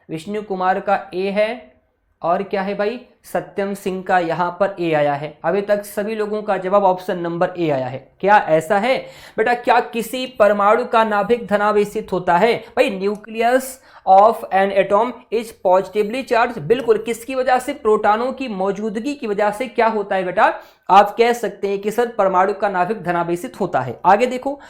विष्णु कुमार का ए है और क्या है भाई, सत्यम सिंह का यहां पर ए आया है। अभी तक सभी लोगों का जवाब ऑप्शन नंबर ए आया है। क्या ऐसा है बेटा, क्या किसी परमाणु का नाभिक धनावेशित होता है? भाई nucleus of an atom is positively charge. बिल्कुल, किसकी वजह से? प्रोटॉनों की मौजूदगी की वजह से क्या होता है बेटा, आप कह सकते हैं कि सर परमाणु का नाभिक धनावेशित होता है। आगे देखो,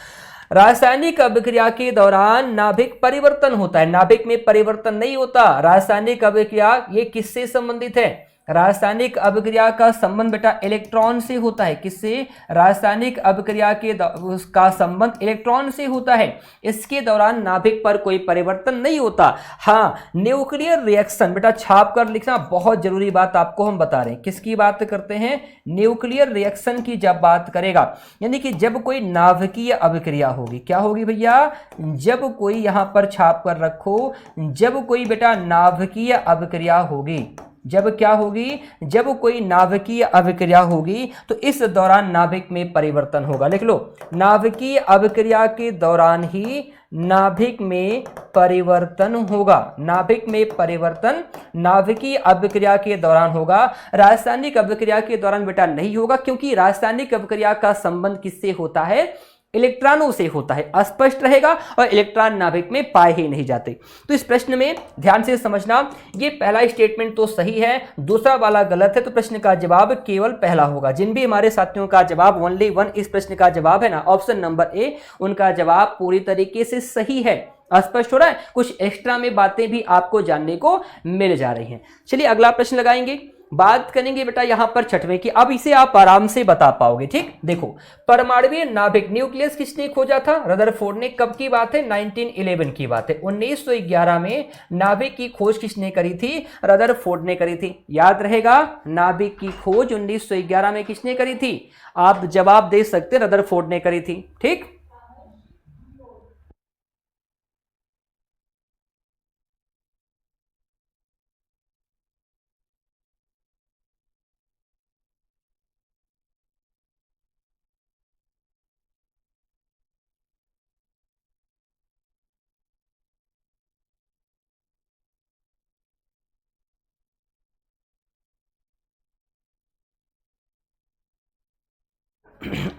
रासायनिक अभिक्रिया के दौरान नाभिक परिवर्तन होता है। नाभिक में परिवर्तन नहीं होता। रासायनिक अभिक्रिया ये किससे संबंधित है? रासायनिक अभिक्रिया का संबंध बेटा इलेक्ट्रॉन से होता है। किससे? रासायनिक अभिक्रिया के उसका संबंध इलेक्ट्रॉन से होता है। इसके दौरान नाभिक पर कोई परिवर्तन नहीं होता। हाँ, न्यूक्लियर रिएक्शन बेटा छाप कर लिखना, बहुत जरूरी बात आपको हम बता रहे हैं। किसकी बात करते हैं? न्यूक्लियर रिएक्शन की जब बात करेगा, यानी कि जब कोई नाभिकीय अभिक्रिया होगी। क्या होगी भैया? जब कोई यहां पर छाप कर रखो, जब कोई बेटा नाभिकीय अभिक्रिया होगी, जब क्या होगी? जब कोई नाभिकीय अभिक्रिया होगी तो इस दौरान नाभिक में परिवर्तन होगा। लिख लो, नाभिकीय अभिक्रिया के दौरान ही नाभिक में परिवर्तन होगा। नाभिक में परिवर्तन नाभिकीय अभिक्रिया के दौरान होगा। रासायनिक अभिक्रिया के दौरान बेटा नहीं होगा, क्योंकि रासायनिक अभिक्रिया का संबंध किससे होता है? इलेक्ट्रॉनों से होता है। अस्पष्ट रहेगा और इलेक्ट्रॉन नाभिक में पाए ही नहीं जाते। तो इस प्रश्न में ध्यान से समझना, ये पहला स्टेटमेंट तो सही है, दूसरा वाला गलत है। तो प्रश्न का जवाब केवल पहला होगा। जिन भी हमारे साथियों का जवाब ओनली वन इस प्रश्न का जवाब है ना, ऑप्शन नंबर ए, उनका जवाब पूरी तरीके से सही है। स्पष्ट हो रहा है? कुछ एक्स्ट्रा में बातें भी आपको जानने को मिल जा रही हैं। चलिए अगला प्रश्न लगाएंगे। बात करेंगे बेटा यहां पर छठवें की। अब इसे आप आराम से बता पाओगे। ठीक, देखो, परमाणुवीय नाभिक न्यूक्लियस किसने खोजा था? रदरफोर्ड ने। कब की बात है? 1911 की बात है। 1911 में नाभिक की खोज किसने करी थी? रदरफोर्ड ने करी थी। याद रहेगा, नाभिक की खोज 1911 में किसने करी थी? आप जवाब दे सकते, रदरफोर्ड ने करी थी। ठीक,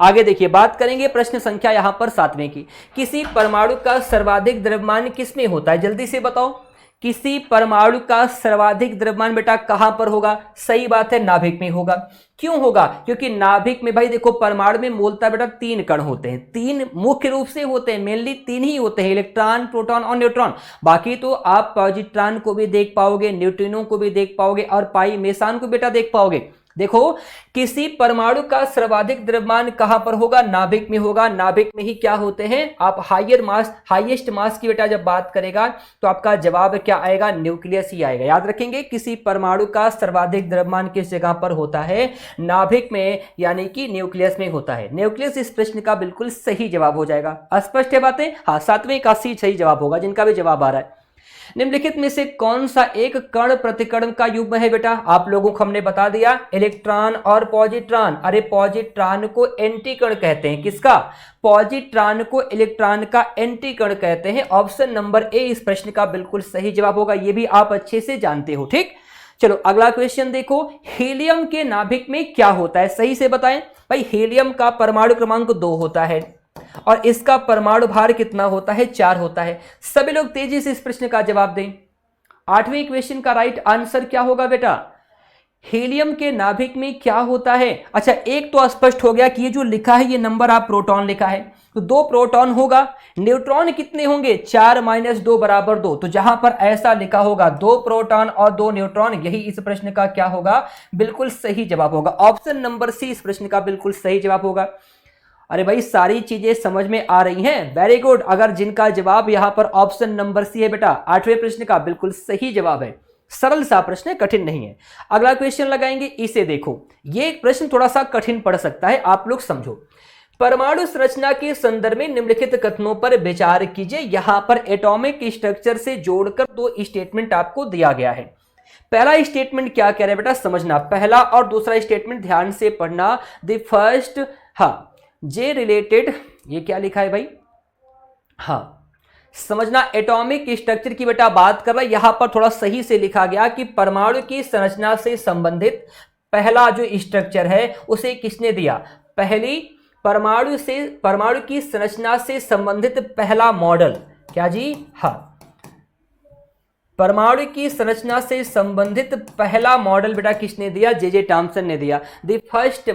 आगे देखिए, बात करेंगे प्रश्न संख्या यहां पर 7वें की। किसी परमाणु का सर्वाधिक द्रव्यमान किसमें होता है? जल्दी से बताओ, किसी परमाणु का सर्वाधिक द्रव्यमान बेटा कहां पर होगा? सही बात है, नाभिक में होगा। क्यों होगा? क्योंकि नाभिक में भाई देखो, परमाणु में मूलतः बेटा 3 कण होते हैं। 3 मुख्य रूप से होते हैं, मेनली 3 ही होते हैं, इलेक्ट्रॉन, प्रोटॉन और न्यूट्रॉन। बाकी तो आप पॉजिट्रॉन को भी देख पाओगे, न्यूट्रिनो को भी देख पाओगे और पाई मेसान को बेटा देख पाओगे। देखो, किसी परमाणु का सर्वाधिक द्रव्यमान कहां पर होगा? नाभिक में होगा। नाभिक में ही क्या होते हैं? आप हायर मास, हाईएस्ट मास की बेटा जब बात करेगा तो आपका जवाब क्या आएगा? न्यूक्लियस ही आएगा। याद रखेंगे, किसी परमाणु का सर्वाधिक द्रव्यमान किस जगह पर होता है? नाभिक में, यानी कि न्यूक्लियस में होता है। न्यूक्लियस इस प्रश्न का बिल्कुल सही जवाब हो जाएगा। स्पष्ट है बातें? हाँ, 7वें का सी सही जवाब होगा, जिनका भी जवाब आ रहा है। निम्नलिखित में से कौन सा एक कण प्रतिकण का युग्म है बेटा? आप लोगों को हमने बता दिया, इलेक्ट्रॉन और पॉजिट्रॉन। अरे पॉजिट्रॉन को एंटी कण कहते हैं। किसका? पॉजिट्रॉन को इलेक्ट्रॉन का एंटी कण कहते हैं। ऑप्शन नंबर ए इस प्रश्न का बिल्कुल सही जवाब होगा। यह भी आप अच्छे से जानते हो। ठीक, चलो अगला क्वेश्चन देखो। हीलियम के नाभिक में क्या होता है? सही से बताएं भाई। हीलियम का परमाणु क्रमांक 2 होता है और इसका परमाणु भार कितना होता है? 4 होता है। सभी लोग तेजी से इस प्रश्न का जवाब दें। 8वें क्वेश्चन का राइट आंसर क्या होगा बेटा? हीलियम के नाभिक में क्या होता है? अच्छा, एक तो स्पष्ट हो गया कि ये जो लिखा है ये नंबर आप प्रोटॉन लिखा है, तो 2 प्रोटॉन होगा। न्यूट्रॉन कितने होंगे? 4 - 2 = 2। तो जहां पर ऐसा लिखा होगा 2 प्रोटॉन और 2 न्यूट्रॉन, यही इस प्रश्न का क्या होगा? बिल्कुल सही जवाब होगा। ऑप्शन नंबर सी इस प्रश्न का बिल्कुल सही जवाब होगा। अरे भाई, सारी चीजें समझ में आ रही हैं? Very good. अगर जिनका जवाब यहां पर ऑप्शन नंबर सी है बेटा, 8वें प्रश्न का बिल्कुल सही जवाब है। सरल सा प्रश्न है, कठिन नहीं है। अगला क्वेश्चन लगाएंगे, इसे देखो। ये प्रश्न थोड़ा सा कठिन पड़ सकता है, आप लोग समझो। परमाणु संरचना के संदर्भ में निम्नलिखित कथनों पर विचार कीजिए। यहां पर एटॉमिक स्ट्रक्चर से जोड़कर 2 स्टेटमेंट आपको दिया गया है। पहला स्टेटमेंट क्या कह रहा है बेटा, समझना। पहला और दूसरा स्टेटमेंट ध्यान से पढ़ना। द फर्स्ट, हाँ, जे रिलेटेड, ये क्या लिखा है भाई? हाँ, समझना, एटॉमिक स्ट्रक्चर की बेटा बात कर रहा है। यहां पर थोड़ा सही से लिखा गया कि परमाणु की संरचना से संबंधित पहला जो स्ट्रक्चर है उसे किसने दिया, पहली परमाणु की संरचना से संबंधित पहला मॉडल, क्या जी, हाँ, परमाणु की संरचना से संबंधित पहला मॉडल बेटा किसने दिया, जे थॉमसन ने दिया। The first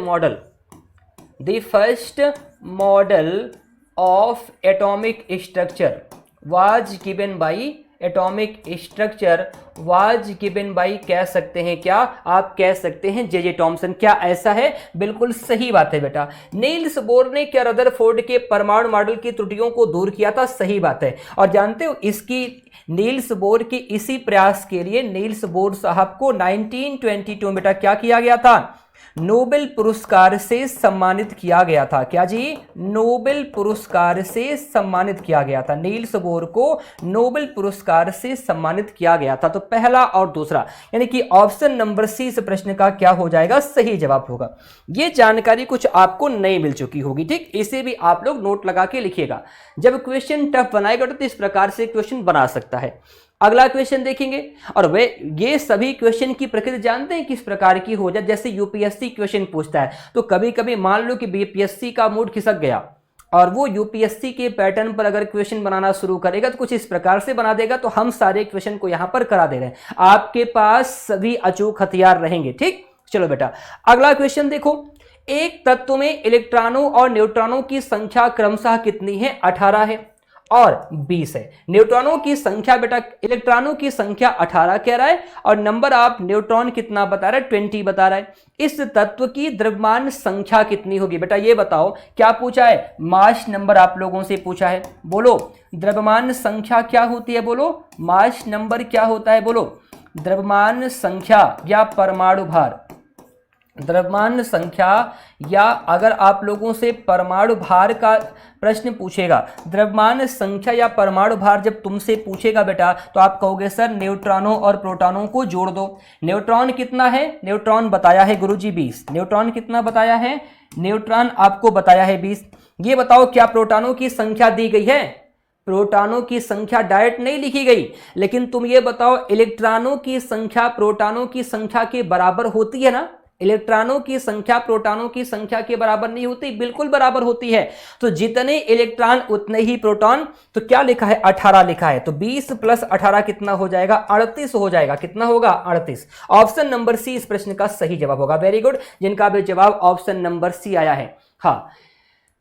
model of atomic structure was given by, atomic structure was given by, कह सकते हैं क्या, आप कह सकते हैं जे थॉमसन। क्या ऐसा है? बिल्कुल सही बात है बेटा। नील्स बोर ने क्या रदरफोर्ड के परमाणु मॉडल की त्रुटियों को दूर किया था, सही बात है। और जानते हो इसकी नील्स बोर के इसी प्रयास के लिए नील्स बोर साहब को 1922 में बेटा क्या किया गया था, नोबेल पुरस्कार से सम्मानित किया गया था। क्या जी, नोबेल पुरस्कार से सम्मानित किया गया था। नील्स बोर को नोबेल पुरस्कार से सम्मानित किया गया था। तो पहला और दूसरा यानी कि ऑप्शन नंबर सी इस प्रश्न का क्या हो जाएगा, सही जवाब होगा। यह जानकारी कुछ आपको नहीं मिल चुकी होगी, ठीक, इसे भी आप लोग नोट लगा के लिखिएगा। जब क्वेश्चन टफ बनाएगा तो इस प्रकार से क्वेश्चन बना सकता है। अगला क्वेश्चन देखेंगे, और वे ये सभी क्वेश्चन की प्रकृति जानते हैं किस प्रकार की हो जाए। जैसे यूपीएससी क्वेश्चन पूछता है तो कभी कभी मान लो कि बीपीएससी का मूड खिसक गया और वो यूपीएससी के पैटर्न पर अगर क्वेश्चन बनाना शुरू करेगा तो कुछ इस प्रकार से बना देगा। तो हम सारे क्वेश्चन को यहां पर करा दे रहे हैं, आपके पास सभी अचूक हथियार रहेंगे, ठीक। चलो बेटा अगला क्वेश्चन देखो, एक तत्व में इलेक्ट्रॉनों और न्यूट्रॉनों की संख्या क्रमशः कितनी है, 18 है और 20 है। न्यूट्रॉनों की संख्या बेटा, इलेक्ट्रॉनों की संख्या 18 कह रहा है और नंबर ऑफ न्यूट्रॉन कितना बता रहा है, 20 बता रहा है। इस तत्व की द्रव्यमान संख्या कितनी होगी बेटा, ये बताओ। क्या पूछा है, मास नंबर आप लोगों से पूछा है, बोलो द्रव्यमान संख्या क्या होती है, बोलो मास नंबर क्या होता है, बोलो द्रव्यमान संख्या या परमाणु भार, द्रव्यमान संख्या, या अगर आप लोगों से परमाणु भार का प्रश्न पूछेगा, द्रव्यमान संख्या या परमाणु भार जब तुमसे पूछेगा बेटा तो आप कहोगे सर न्यूट्रॉनों और प्रोटॉनों को जोड़ दो। न्यूट्रॉन कितना है, न्यूट्रॉन बताया है गुरुजी 20। न्यूट्रॉन कितना बताया है, न्यूट्रॉन आपको बताया है 20। ये बताओ क्या प्रोटॉनों की संख्या दी गई है, प्रोटॉनों की संख्या डायरेक्ट नहीं लिखी गई, लेकिन तुम ये बताओ इलेक्ट्रॉनों की संख्या प्रोटॉनों की संख्या के बराबर होती है ना। इलेक्ट्रॉनों की संख्या प्रोटॉनों की संख्या के बराबर नहीं होती, बिल्कुल बराबर होती है। तो जितने इलेक्ट्रॉन उतने ही प्रोटॉन। तो क्या लिखा है, 18 लिखा है, तो 20 प्लस 18 कितना हो जाएगा, 38 हो जाएगा। कितना होगा, 38। ऑप्शन नंबर सी इस प्रश्न का सही जवाब होगा। वेरी गुड, जिनका भी जवाब ऑप्शन नंबर सी आया है। हाँ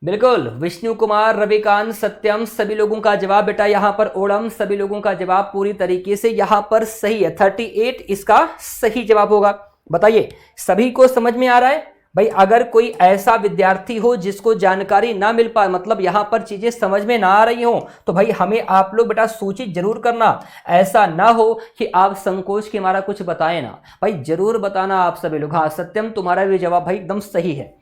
बिल्कुल, विष्णु कुमार, रविकांत, सत्यम, सभी लोगों का जवाब बेटा यहां पर, ओणम, सभी लोगों का जवाब पूरी तरीके से यहां पर सही है। 38 इसका सही जवाब होगा। बताइए सभी को समझ में आ रहा है भाई। अगर कोई ऐसा विद्यार्थी हो जिसको जानकारी ना मिल पाए, मतलब यहां पर चीजें समझ में ना आ रही हो, तो भाई हमें आप लोग बेटा सूचित जरूर करना। ऐसा ना हो कि आप संकोच के मारा कुछ बताएं ना, भाई जरूर बताना आप सभी लोग। हाँ सत्यम, तुम्हारा भी जवाब भाई एकदम सही है।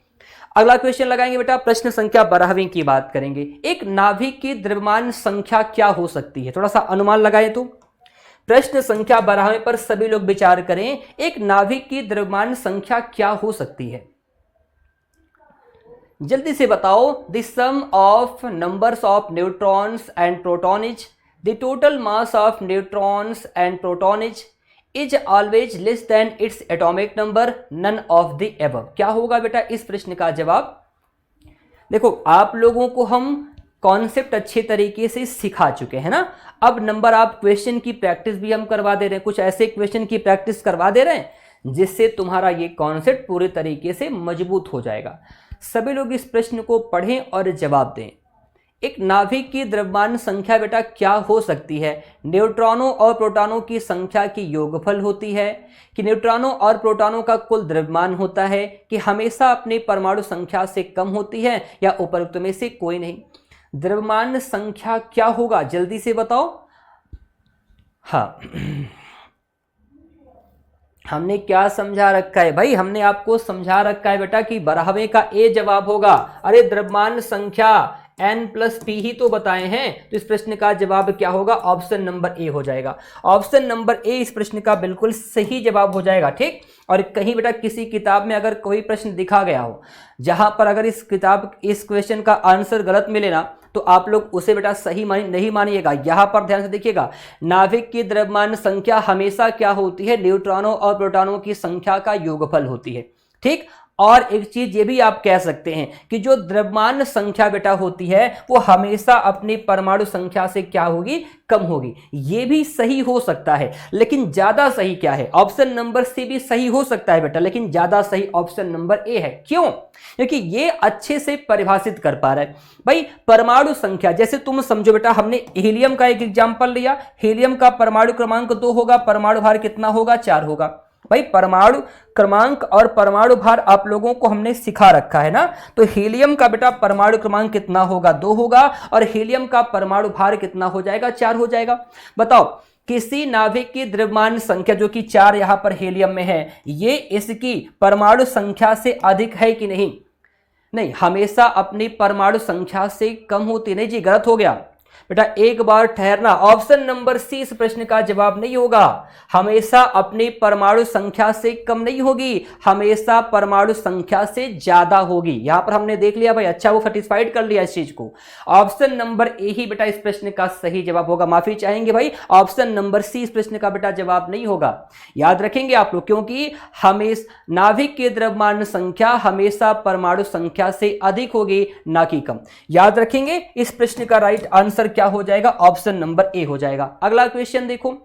अगला क्वेश्चन लगाएंगे बेटा, प्रश्न संख्या 12वीं की बात करेंगे। एक नाभिक की द्रव्यमान संख्या क्या हो सकती है, थोड़ा सा अनुमान लगाए तो। प्रश्न संख्या 12वें पर सभी लोग विचार करें, एक नाभिक की द्रव्यमान संख्या क्या हो सकती है, जल्दी से बताओ। The sum of numbers of neutrons and proton is, the total mass of neutrons and proton is always less than its atomic number, none of the above. क्या होगा बेटा इस प्रश्न का जवाब। देखो आप लोगों को हम कॉन्सेप्ट अच्छे तरीके से सिखा चुके हैं ना। अब नंबर ऑफ क्वेश्चन की प्रैक्टिस भी हम करवा दे रहे हैं, कुछ ऐसे क्वेश्चन की प्रैक्टिस करवा दे रहे हैं जिससे तुम्हारा ये कॉन्सेप्ट पूरे तरीके से मजबूत हो जाएगा। सभी लोग इस प्रश्न को पढ़ें और जवाब दें। एक नाभिक की द्रव्यमान संख्या बेटा क्या हो सकती है, न्यूट्रॉनों और प्रोटॉनों की संख्या की योगफल होती है, कि न्यूट्रॉनों और प्रोटॉनों का कुल द्रव्यमान होता है, कि हमेशा अपनी परमाणु संख्या से कम होती है, या उपरोक्त में से कोई नहीं। द्रव्यमान संख्या क्या होगा, जल्दी से बताओ। हाँ हमने क्या समझा रखा है भाई, हमने आपको समझा रखा है बेटा कि 12वें का ए जवाब होगा। अरे द्रव्यमान संख्या n+p ही तो बताए हैं, तो इस प्रश्न का जवाब क्या होगा, ऑप्शन नंबर ए हो जाएगा। ऑप्शन नंबर ए इस प्रश्न का बिल्कुल सही जवाब हो जाएगा, ठीक। और कहीं बेटा किसी किताब में अगर कोई प्रश्न दिखा गया हो जहां पर अगर इस क्वेश्चन का आंसर गलत मिले ना, तो आप लोग उसे बेटा सही नहीं मानिएगा। यहां पर ध्यान से देखिएगा, नाभिक की द्रव्यमान संख्या हमेशा क्या होती है, न्यूट्रॉनों और प्रोटॉनों की संख्या का योगफल होती है। ठीक, और एक चीज ये भी आप कह सकते हैं कि जो द्रव्यमान संख्या बेटा होती है वो हमेशा अपनी परमाणु संख्या से क्या होगी, कम होगी। ये भी सही हो सकता है, लेकिन ज्यादा सही क्या है, ऑप्शन नंबर सी भी सही हो सकता है बेटा, लेकिन ज्यादा सही ऑप्शन नंबर ए है। क्यों? क्योंकि ये अच्छे से परिभाषित कर पा रहा है भाई परमाणु संख्या। जैसे तुम समझो बेटा, हमने हीलियम का एक एग्जांपल लिया, हीलियम का परमाणु क्रमांक 2 होगा, परमाणु भार कितना होगा, 4 होगा। भाई परमाणु क्रमांक और परमाणु भार आप लोगों को हमने सिखा रखा है ना, तो हीलियम का बेटा परमाणु क्रमांक कितना होगा, 2 होगा, और हीलियम का परमाणु भार कितना हो जाएगा, 4 हो जाएगा। बताओ किसी नाभिक की द्रव्यमान संख्या जो कि 4 यहां पर हीलियम में है, ये इसकी परमाणु संख्या से अधिक है कि नहीं? नहीं, हमेशा अपनी परमाणु संख्या से कम होती। नहीं जी, गलत हो गया बेटा, एक बार ठहरना। ऑप्शन नंबर सी इस प्रश्न का जवाब नहीं होगा। हमेशा अपनी परमाणु संख्या से कम नहीं होगी, हमेशा परमाणु संख्या से ज्यादा होगी। यहां पर हमने देख लिया भाई, अच्छा वो सेटिस्फाइड कर लिया इस चीज को। ऑप्शन नंबर ए ही बेटा इस प्रश्न का सही जवाब होगा। माफी चाहेंगे भाई, ऑप्शन नंबर सी इस प्रश्न का बेटा जवाब नहीं होगा। याद रखेंगे आप लोग, क्योंकि हमेशा नाभिक की द्रव्यमान संख्या हमेशा परमाणु संख्या से अधिक होगी, ना कि कम। याद रखेंगे, इस प्रश्न का राइट आंसर क्या हो जाएगा, ऑप्शन नंबर ए हो जाएगा। अगला क्वेश्चन देखो,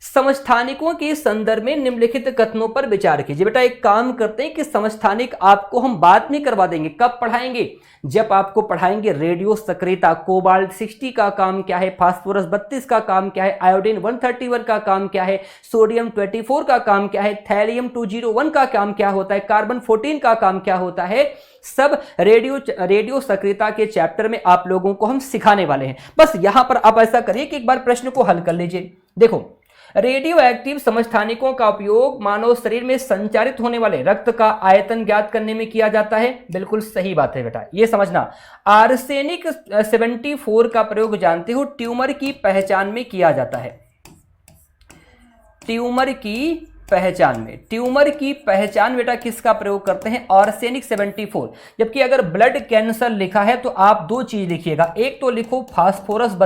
समस्थानिकों के संदर्भ में निम्नलिखित कथनों पर विचार कीजिए। बेटा एक काम करते हैं कि समस्थानिक आपको हम बाद में करवा देंगे। कब पढ़ाएंगे? जब आपको पढ़ाएंगे रेडियो सक्रियता, कोबाल्ट 60 का काम क्या है, फास्फोरस 32 का काम क्या है, आयोडीन 131 का काम क्या है, सोडियम 24 का काम क्या है, थैलियम 201 का काम क्या होता है, कार्बन 14 का काम क्या होता है, सब रेडियो सक्रियता के चैप्टर में आप लोगों को हम सिखाने वाले हैं। बस यहां पर आप ऐसा करिए कि एक बार प्रश्न को हल कर लीजिए। देखो, रेडियो एक्टिव समस्थानिकों का उपयोग मानव शरीर में संचारित होने वाले रक्त का आयतन ज्ञात करने में किया जाता है। बिल्कुल सही बात है बेटा, ये समझना। आर्सेनिक 74 का प्रयोग जानते हो, ट्यूमर की पहचान में किया जाता है। ट्यूमर की पहचान बेटा किसका प्रयोग करते हैं, आर्सेनिक 74। जबकि अगर ब्लड कैंसर लिखा है तो आप दो चीज लिखिएगा, एक तो लिखो फास्फोरस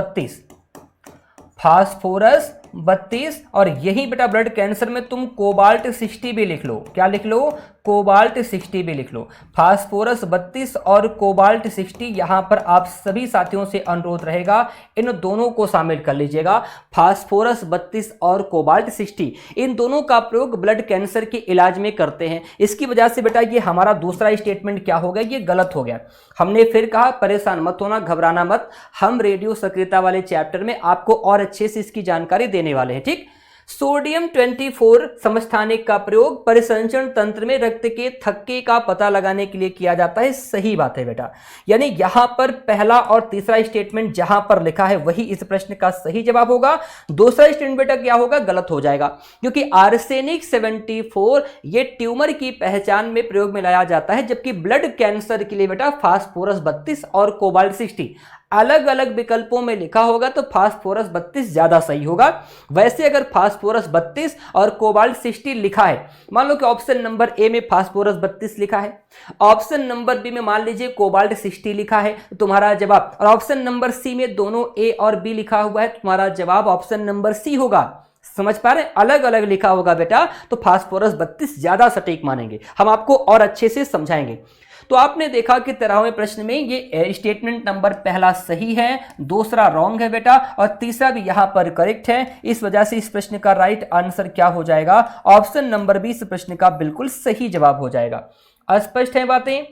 32, और यही बेटा ब्लड कैंसर में तुम कोबाल्ट 60 भी लिख लो। क्या लिख लो? कोबाल्ट 60 भी लिख लो। फास्फोरस 32 और कोबाल्ट 60, यहां पर आप सभी साथियों से अनुरोध रहेगा इन दोनों को शामिल कर लीजिएगा। फास्फोरस 32 और कोबाल्ट 60, इन दोनों का प्रयोग ब्लड कैंसर के इलाज में करते हैं। इसकी वजह से बेटा ये हमारा दूसरा स्टेटमेंट क्या हो गया, ये गलत हो गया। हमने फिर कहा परेशान मत होना, घबराना मत, हम रेडियो सक्रियता वाले चैप्टर में आपको और अच्छे से इसकी जानकारी देने वाले हैं। ठीक, सोडियम 24 समस्थानिक का प्रयोग परिसंचरण तंत्र में रक्त के थक्के का पता लगाने के लिए किया जाता है। सही बात है बेटा, यानी यहां पर पहला और तीसरा स्टेटमेंट जहां पर लिखा है वही इस प्रश्न का सही जवाब होगा। दूसरा स्टेटमेंट बेटा क्या होगा, गलत हो जाएगा, क्योंकि आर्सेनिक 74 ये ट्यूमर की पहचान में प्रयोग में लाया जाता है, जबकि ब्लड कैंसर के लिए बेटा फास्फोरस 32 और कोबाल्ट 60 अलग अलग विकल्पों में लिखा होगा तो फास्फोरस 32 ज्यादा सही होगा। वैसे अगर फास्फोरस 32 और कोबाल्ट 60 लिखा है, मान लो कि ऑप्शन नंबर ए में फास्फोरस 32 लिखा है, ऑप्शन नंबर बी में मान लीजिए कोबाल्ट 60 लिखा है, तो तुम्हारा जवाब, और ऑप्शन नंबर सी में दोनों ए और बी लिखा हुआ है, तुम्हारा जवाब ऑप्शन नंबर सी होगा। समझ पा रहे हैं? अलग अलग लिखा होगा बेटा तो फास्फोरस 32 ज्यादा सटीक मानेंगे। हम आपको और अच्छे से समझाएंगे। तो आपने देखा कि 13वें प्रश्न में ये स्टेटमेंट नंबर पहला सही है, दूसरा रॉन्ग है बेटा, और तीसरा भी यहां पर करेक्ट है। इस वजह से इस प्रश्न का राइट आंसर क्या हो जाएगा, ऑप्शन नंबर बी इस प्रश्न का बिल्कुल सही जवाब हो जाएगा। स्पष्ट है बातें?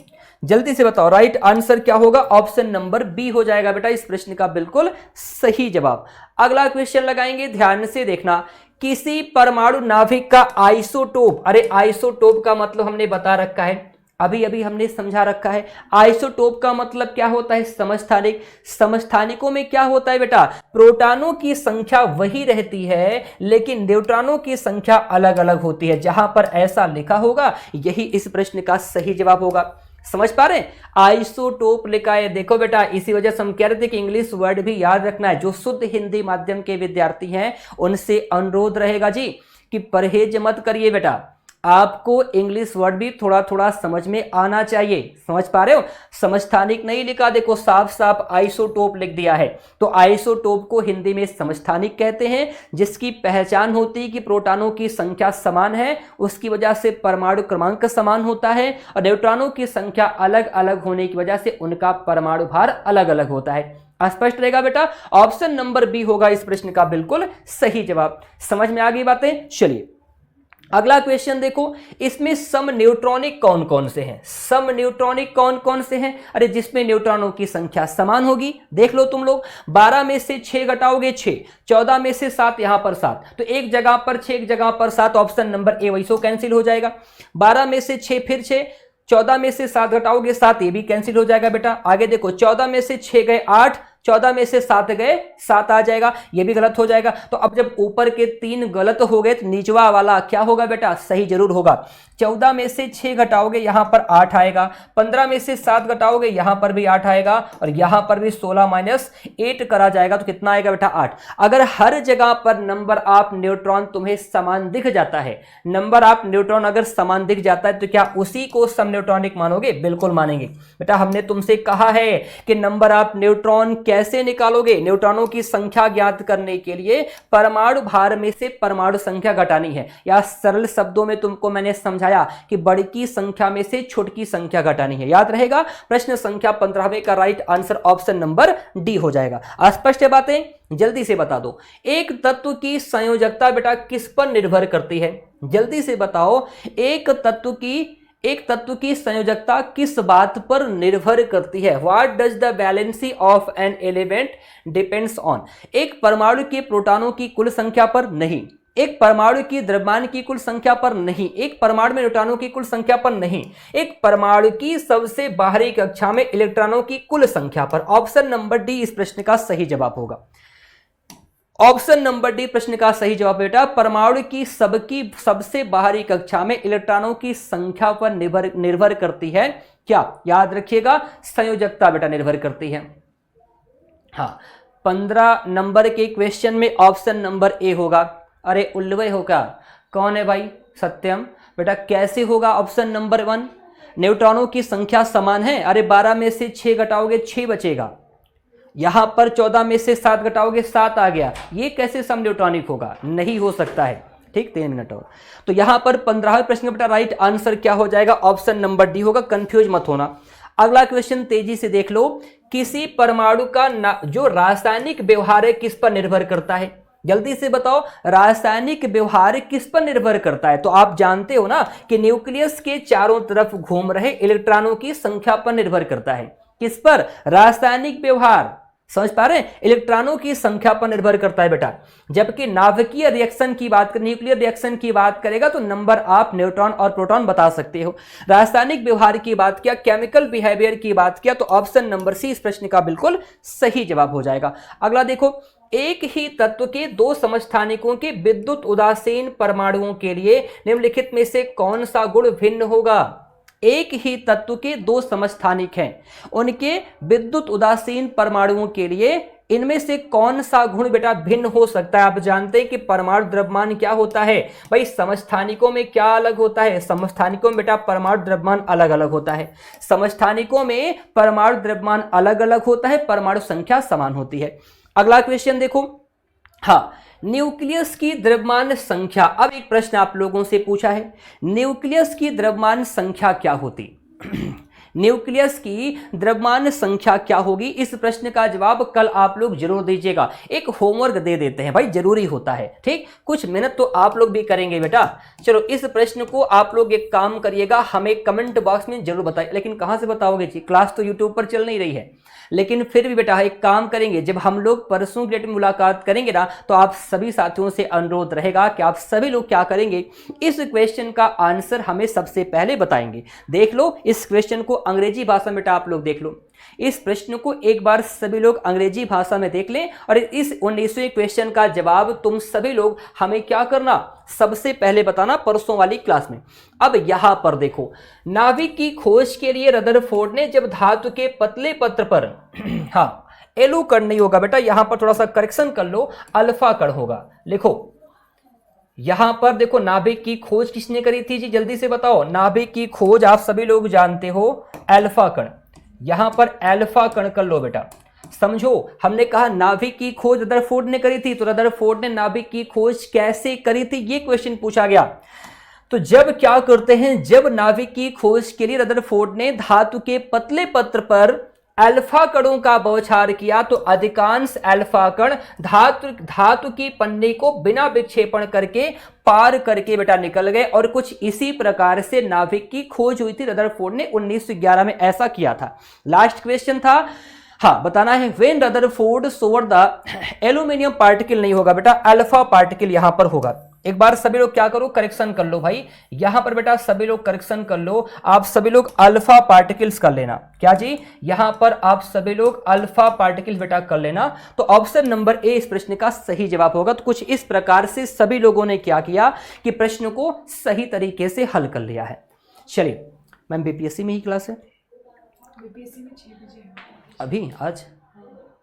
जल्दी से बताओ राइट आंसर क्या होगा, ऑप्शन नंबर बी हो जाएगा बेटा इस प्रश्न का बिल्कुल सही जवाब। अगला क्वेश्चन लगाएंगे, ध्यान से देखना। किसी परमाणु नाभिक का आइसोटोप, अरे आइसोटोप का मतलब हमने बता रखा है, अभी अभी हमने समझा रखा है। आइसोटोप का मतलब क्या होता है, समस्थानिक। समस्थानिकों में क्या होता है बेटा, प्रोटॉनों की संख्या वही रहती है लेकिन न्यूट्रॉनों की संख्या अलग अलग होती है। जहां पर ऐसा लिखा होगा यही इस प्रश्न का सही जवाब होगा। समझ पा रहे हैं? आइसोटोप लिखा है, देखो बेटा इसी वजह से हम कह रहे थे कि इंग्लिश वर्ड भी याद रखना है। जो शुद्ध हिंदी माध्यम के विद्यार्थी हैं उनसे अनुरोध रहेगा जी कि परहेज मत करिए बेटा। आपको इंग्लिश वर्ड भी थोड़ा थोड़ा समझ में आना चाहिए। समझ पा रहे हो? समस्थानिक नहीं लिखा, देखो साफ साफ आइसोटोप लिख दिया है। तो आइसोटोप को हिंदी में समस्थानिक कहते हैं, जिसकी पहचान होती है कि प्रोटॉनों की संख्या समान है, उसकी वजह से परमाणु क्रमांक समान होता है, और न्यूट्रॉनों की संख्या अलग अलग होने की वजह से उनका परमाणु भार अलग अलग होता है। स्पष्ट रहेगा बेटा? ऑप्शन नंबर बी होगा इस प्रश्न का बिल्कुल सही जवाब। समझ में आ गई बातें? चलिए अगला क्वेश्चन देखो, इसमें सम न्यूट्रॉनिक कौन कौन से हैं? सम न्यूट्रॉनिक कौन कौन से हैं? अरे जिसमें न्यूट्रॉनों की संख्या समान होगी। देख लो तुम लोग, 12 में से 6 घटाओगे 6, 14 में से 7, यहां पर 7, तो एक जगह पर 6 एक जगह पर 7, option number A vaso cancel हो जाएगा। 12 में से 6 फिर 6, 14 में से 7 घटाओगे 7, ये भी कैंसिल हो जाएगा बेटा। आगे देखो 14 में से 6 गए 8, 14 में से 7 गए 7 आ जाएगा, ये भी गलत हो जाएगा। तो अब जब ऊपर के 3 गलत हो गए तो निचवा वाला क्या होगा बेटा? सही जरूर होगा। 14 में से 6 घटाओगे यहां पर 8 आएगा, 15 में से 7 घटाओगे यहां पर भी 8 आएगा, और यहां पर भी 16 माइनस 8 करा जाएगा तो कितना आएगा बेटा? 8। अगर हर जगह पर नंबर ऑफ न्यूट्रॉन तुम्हें समान दिख जाता है, नंबर ऑफ न्यूट्रॉन अगर समान दिख जाता है तो क्या उसी को सम न्यूट्रॉनिक मानोगे? बिल्कुल मानेंगे बेटा। हमने तुमसे कहा है कि नंबर ऑफ न्यूट्रॉन कैसे निकालोगे? न्यूट्रॉनों की संख्या ज्ञात करने के लिए परमाणु भार में से परमाणु संख्या घटानी है, या सरल शब्दों में तुमको मैंने समझाया कि बड़ी की संख्या में से छोटी संख्या घटानी है। याद रहेगा? प्रश्न संख्या 15वें का right answer option number D हो जाएगा। स्पष्ट है बातें? जल्दी से बता दो, एक तत्व की संयोजकता बेटा किस पर निर्भर करती है? जल्दी से बताओ, एक तत्व की संयोजकता किस बात पर निर्भर करती है? What does the valency of an element depends on? एक परमाणु के प्रोटॉनों की कुल संख्या पर नहीं, एक परमाणु की द्रव्यमान की कुल संख्या पर नहीं, एक परमाणु में न्यूट्रॉनों की कुल संख्या पर नहीं, एक परमाणु की सबसे बाहरी कक्षा में इलेक्ट्रॉनों की कुल संख्या पर। ऑप्शन नंबर डी इस प्रश्न का सही जवाब होगा। ऑप्शन नंबर डी प्रश्न का सही जवाब बेटा, परमाणु की सबसे बाहरी कक्षा में इलेक्ट्रॉनों की संख्या पर निर्भर करती है। क्या? याद रखिएगा, संयोजकता बेटा निर्भर करती है। हाँ, 15 नंबर के क्वेश्चन में ऑप्शन नंबर ए होगा। अरे उल्लवे होगा, कौन है भाई? सत्यम बेटा। कैसे होगा ऑप्शन नंबर 1? न्यूट्रॉनों की संख्या समान है। अरे 12 में से 6 घटाओगे 6 बचेगा, यहां पर 14 में से 7 घटाओगे 7 आ गया, ये कैसे सम न्यूट्रॉनिक होगा? नहीं हो सकता है। ठीक, 3 मिनट और। तो यहां पर 15वें प्रश्न बेटा राइट आंसर क्या हो जाएगा? ऑप्शन नंबर डी होगा। कंफ्यूज मत होना। अगला क्वेश्चन तेजी से देख लो, किसी परमाणु का जो रासायनिक व्यवहार है किस पर निर्भर करता है? जल्दी से बताओ, रासायनिक व्यवहार किस पर निर्भर करता है? तो आप जानते हो ना कि न्यूक्लियस के चारों तरफ घूम रहे इलेक्ट्रॉनों की संख्या पर निर्भर करता है। किस पर? रासायनिक व्यवहार। समझ पा रहे हैं? इलेक्ट्रॉनों की संख्या पर निर्भर करता है बेटा। जबकि नाभिकीय रिएक्शन की बात करें, न्यूक्लियर रिएक्शन की बात करेगा तो नंबर ऑफ न्यूट्रॉन और प्रोटॉन बता सकते हो। रासायनिक व्यवहार की बात किया, केमिकल बिहेवियर की बात किया, तो ऑप्शन नंबर सी इस प्रश्न का बिल्कुल सही जवाब हो जाएगा। अगला देखो, एक ही तत्व के 2 समस्थानिकों के विद्युत उदासीन परमाणुओं के लिए निम्नलिखित में से कौन सा गुण भिन्न होगा? एक ही तत्व के 2 समस्थानिक हैं, उनके विद्युत उदासीन परमाणुओं के लिए इनमें से कौन सा गुण बेटा भिन्न हो सकता है? आप जानते हैं कि परमाणु द्रव्यमान क्या होता है भाई? समस्थानिकों में क्या अलग होता है? समस्थानिकों में बेटा परमाणु द्रव्यमान अलग अलग होता है। समस्थानिकों में परमाणु द्रव्यमान अलग अलग होता है, परमाणु संख्या समान होती है। अगला क्वेश्चन देखो, हाँ, न्यूक्लियस की द्रव्यमान संख्या। अब एक प्रश्न आप लोगों से पूछा है, न्यूक्लियस की द्रव्यमान संख्या क्या होती? न्यूक्लियस की द्रव्यमान संख्या क्या होगी? इस प्रश्न का जवाब कल आप लोग जरूर दीजिएगा। एक होमवर्क दे देते हैं भाई, जरूरी होता है। ठीक, कुछ मेहनत तो आप लोग भी करेंगे बेटा। चलो इस प्रश्न को आप लोग एक काम करिएगा, हमें कमेंट बॉक्स में जरूर बताइए। लेकिन कहां से बताओगे जी? क्लास तो यूट्यूब पर चल नहीं रही है, लेकिन फिर भी बेटा एक काम करेंगे, जब हम लोग परसों की डेट में मुलाकात करेंगे ना, तो आप सभी साथियों से अनुरोध रहेगा कि आप सभी लोग क्या करेंगे, इस क्वेश्चन का आंसर हमें सबसे पहले बताएंगे। देख लो इस क्वेश्चन को अंग्रेजी भाषा में बेटा आप लोग देख लो। इस प्रश्न को एक बार सभी लोग अंग्रेजी भाषा में देख लें, और इस 19वें क्वेश्चन का जवाब तुम सभी लोग हमें क्या करना, सबसे पहले बताना परसों वाली क्लास में। अब यहां पर देखो, नाभिक की खोज के लिए रदरफोर्ड ने जब धातु के पतले पत्र पर हाँ, एलू कण नहीं होगा बेटा, यहां पर थोड़ा सा करेक्शन कर लो, अल्फा कण होगा। लिखो, यहां पर देखो नाभिक की खोज किसने करी थी जी, जल्दी से बताओ। नाभिक की खोज आप सभी लोग जानते हो अल्फा कण, यहां पर अल्फा कण कर लो बेटा। समझो, हमने कहा नाभिक की खोज रदरफोर्ड ने करी थी, तो रदरफोर्ड ने नाभिक की खोज कैसे करी थी, ये क्वेश्चन पूछा गया। तो जब क्या करते हैं, जब नाभिक की खोज के लिए रदरफोर्ड ने धातु के पतले पत्र पर अल्फा कणों का बौछार किया, तो अधिकांश अल्फा कण धातु की पन्नी को बिना विक्षेपण करके पार करके बेटा निकल गए। और कुछ इसी प्रकार से नाभिक की खोज हुई थी, रदरफोर्ड ने 1911 में ऐसा किया था। लास्ट क्वेश्चन था, हाँ बताना है, when Rutherford shower the aluminium particle नहीं होगा बेटा, अल्फा पार्टिकल यहां पर होगा। एक बार सभी लोग क्या करो, करेक्शन कर लो भाई, यहां पर बेटा सभी लोग करेक्शन कर लो। आप सभी लोग अल्फा पार्टिकल्स कर लेना, क्या जी, यहां पर आप सभी लोग अल्फा पार्टिकल्स बेटा कर लेना। तो ऑप्शन नंबर ए इस प्रश्न का सही जवाब होगा। तो कुछ इस प्रकार से सभी लोगों ने क्या किया कि प्रश्न को सही तरीके से हल कर लिया है। चलिए मैम, बीपीएससी में ही क्लास है? बीपीएससी में 6 बजे है अभी आज,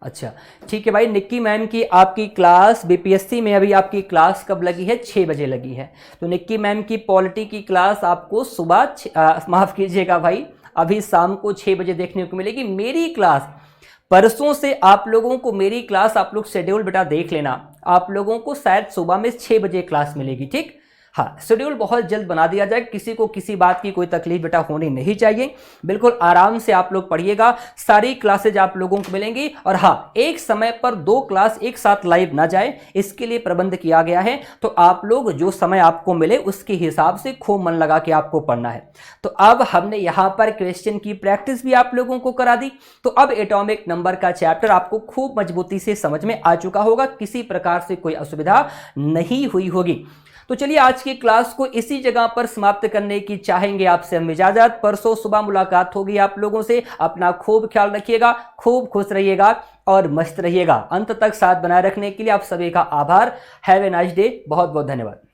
अच्छा ठीक है भाई। निक्की मैम की आपकी क्लास बीपीएससी में अभी आपकी क्लास कब लगी है, 6 बजे लगी है। तो निक्की मैम की पॉलिटी की क्लास आपको सुबह माफ कीजिएगा भाई, अभी शाम को 6 बजे देखने को मिलेगी। मेरी क्लास परसों से आप लोगों को, मेरी क्लास आप लोग शेड्यूल बेटा देख लेना, आप लोगों को शायद सुबह में 6 बजे क्लास मिलेगी, ठीक। हाँ, शेड्यूल बहुत जल्द बना दिया जाए, किसी को किसी बात की कोई तकलीफ बेटा होनी नहीं चाहिए। बिल्कुल आराम से आप लोग पढ़िएगा, सारी क्लासेज आप लोगों को मिलेंगी। और हाँ, एक समय पर 2 क्लास एक साथ लाइव ना जाए, इसके लिए प्रबंध किया गया है। तो आप लोग जो समय आपको मिले उसके हिसाब से खूब मन लगा के आपको पढ़ना है। तो अब हमने यहाँ पर क्वेश्चन की प्रैक्टिस भी आप लोगों को करा दी। तो अब एटॉमिक नंबर का चैप्टर आपको खूब मजबूती से समझ में आ चुका होगा, किसी प्रकार से कोई असुविधा नहीं हुई होगी। तो चलिए आज की क्लास को इसी जगह पर समाप्त करने की चाहेंगे आपसे हम इजाजत। परसों सुबह मुलाकात होगी आप लोगों से। अपना खूब ख्याल रखिएगा, खूब खुश रहिएगा और मस्त रहिएगा। अंत तक साथ बनाए रखने के लिए आप सभी का आभार। हैव ए नाइस डे, बहुत बहुत धन्यवाद।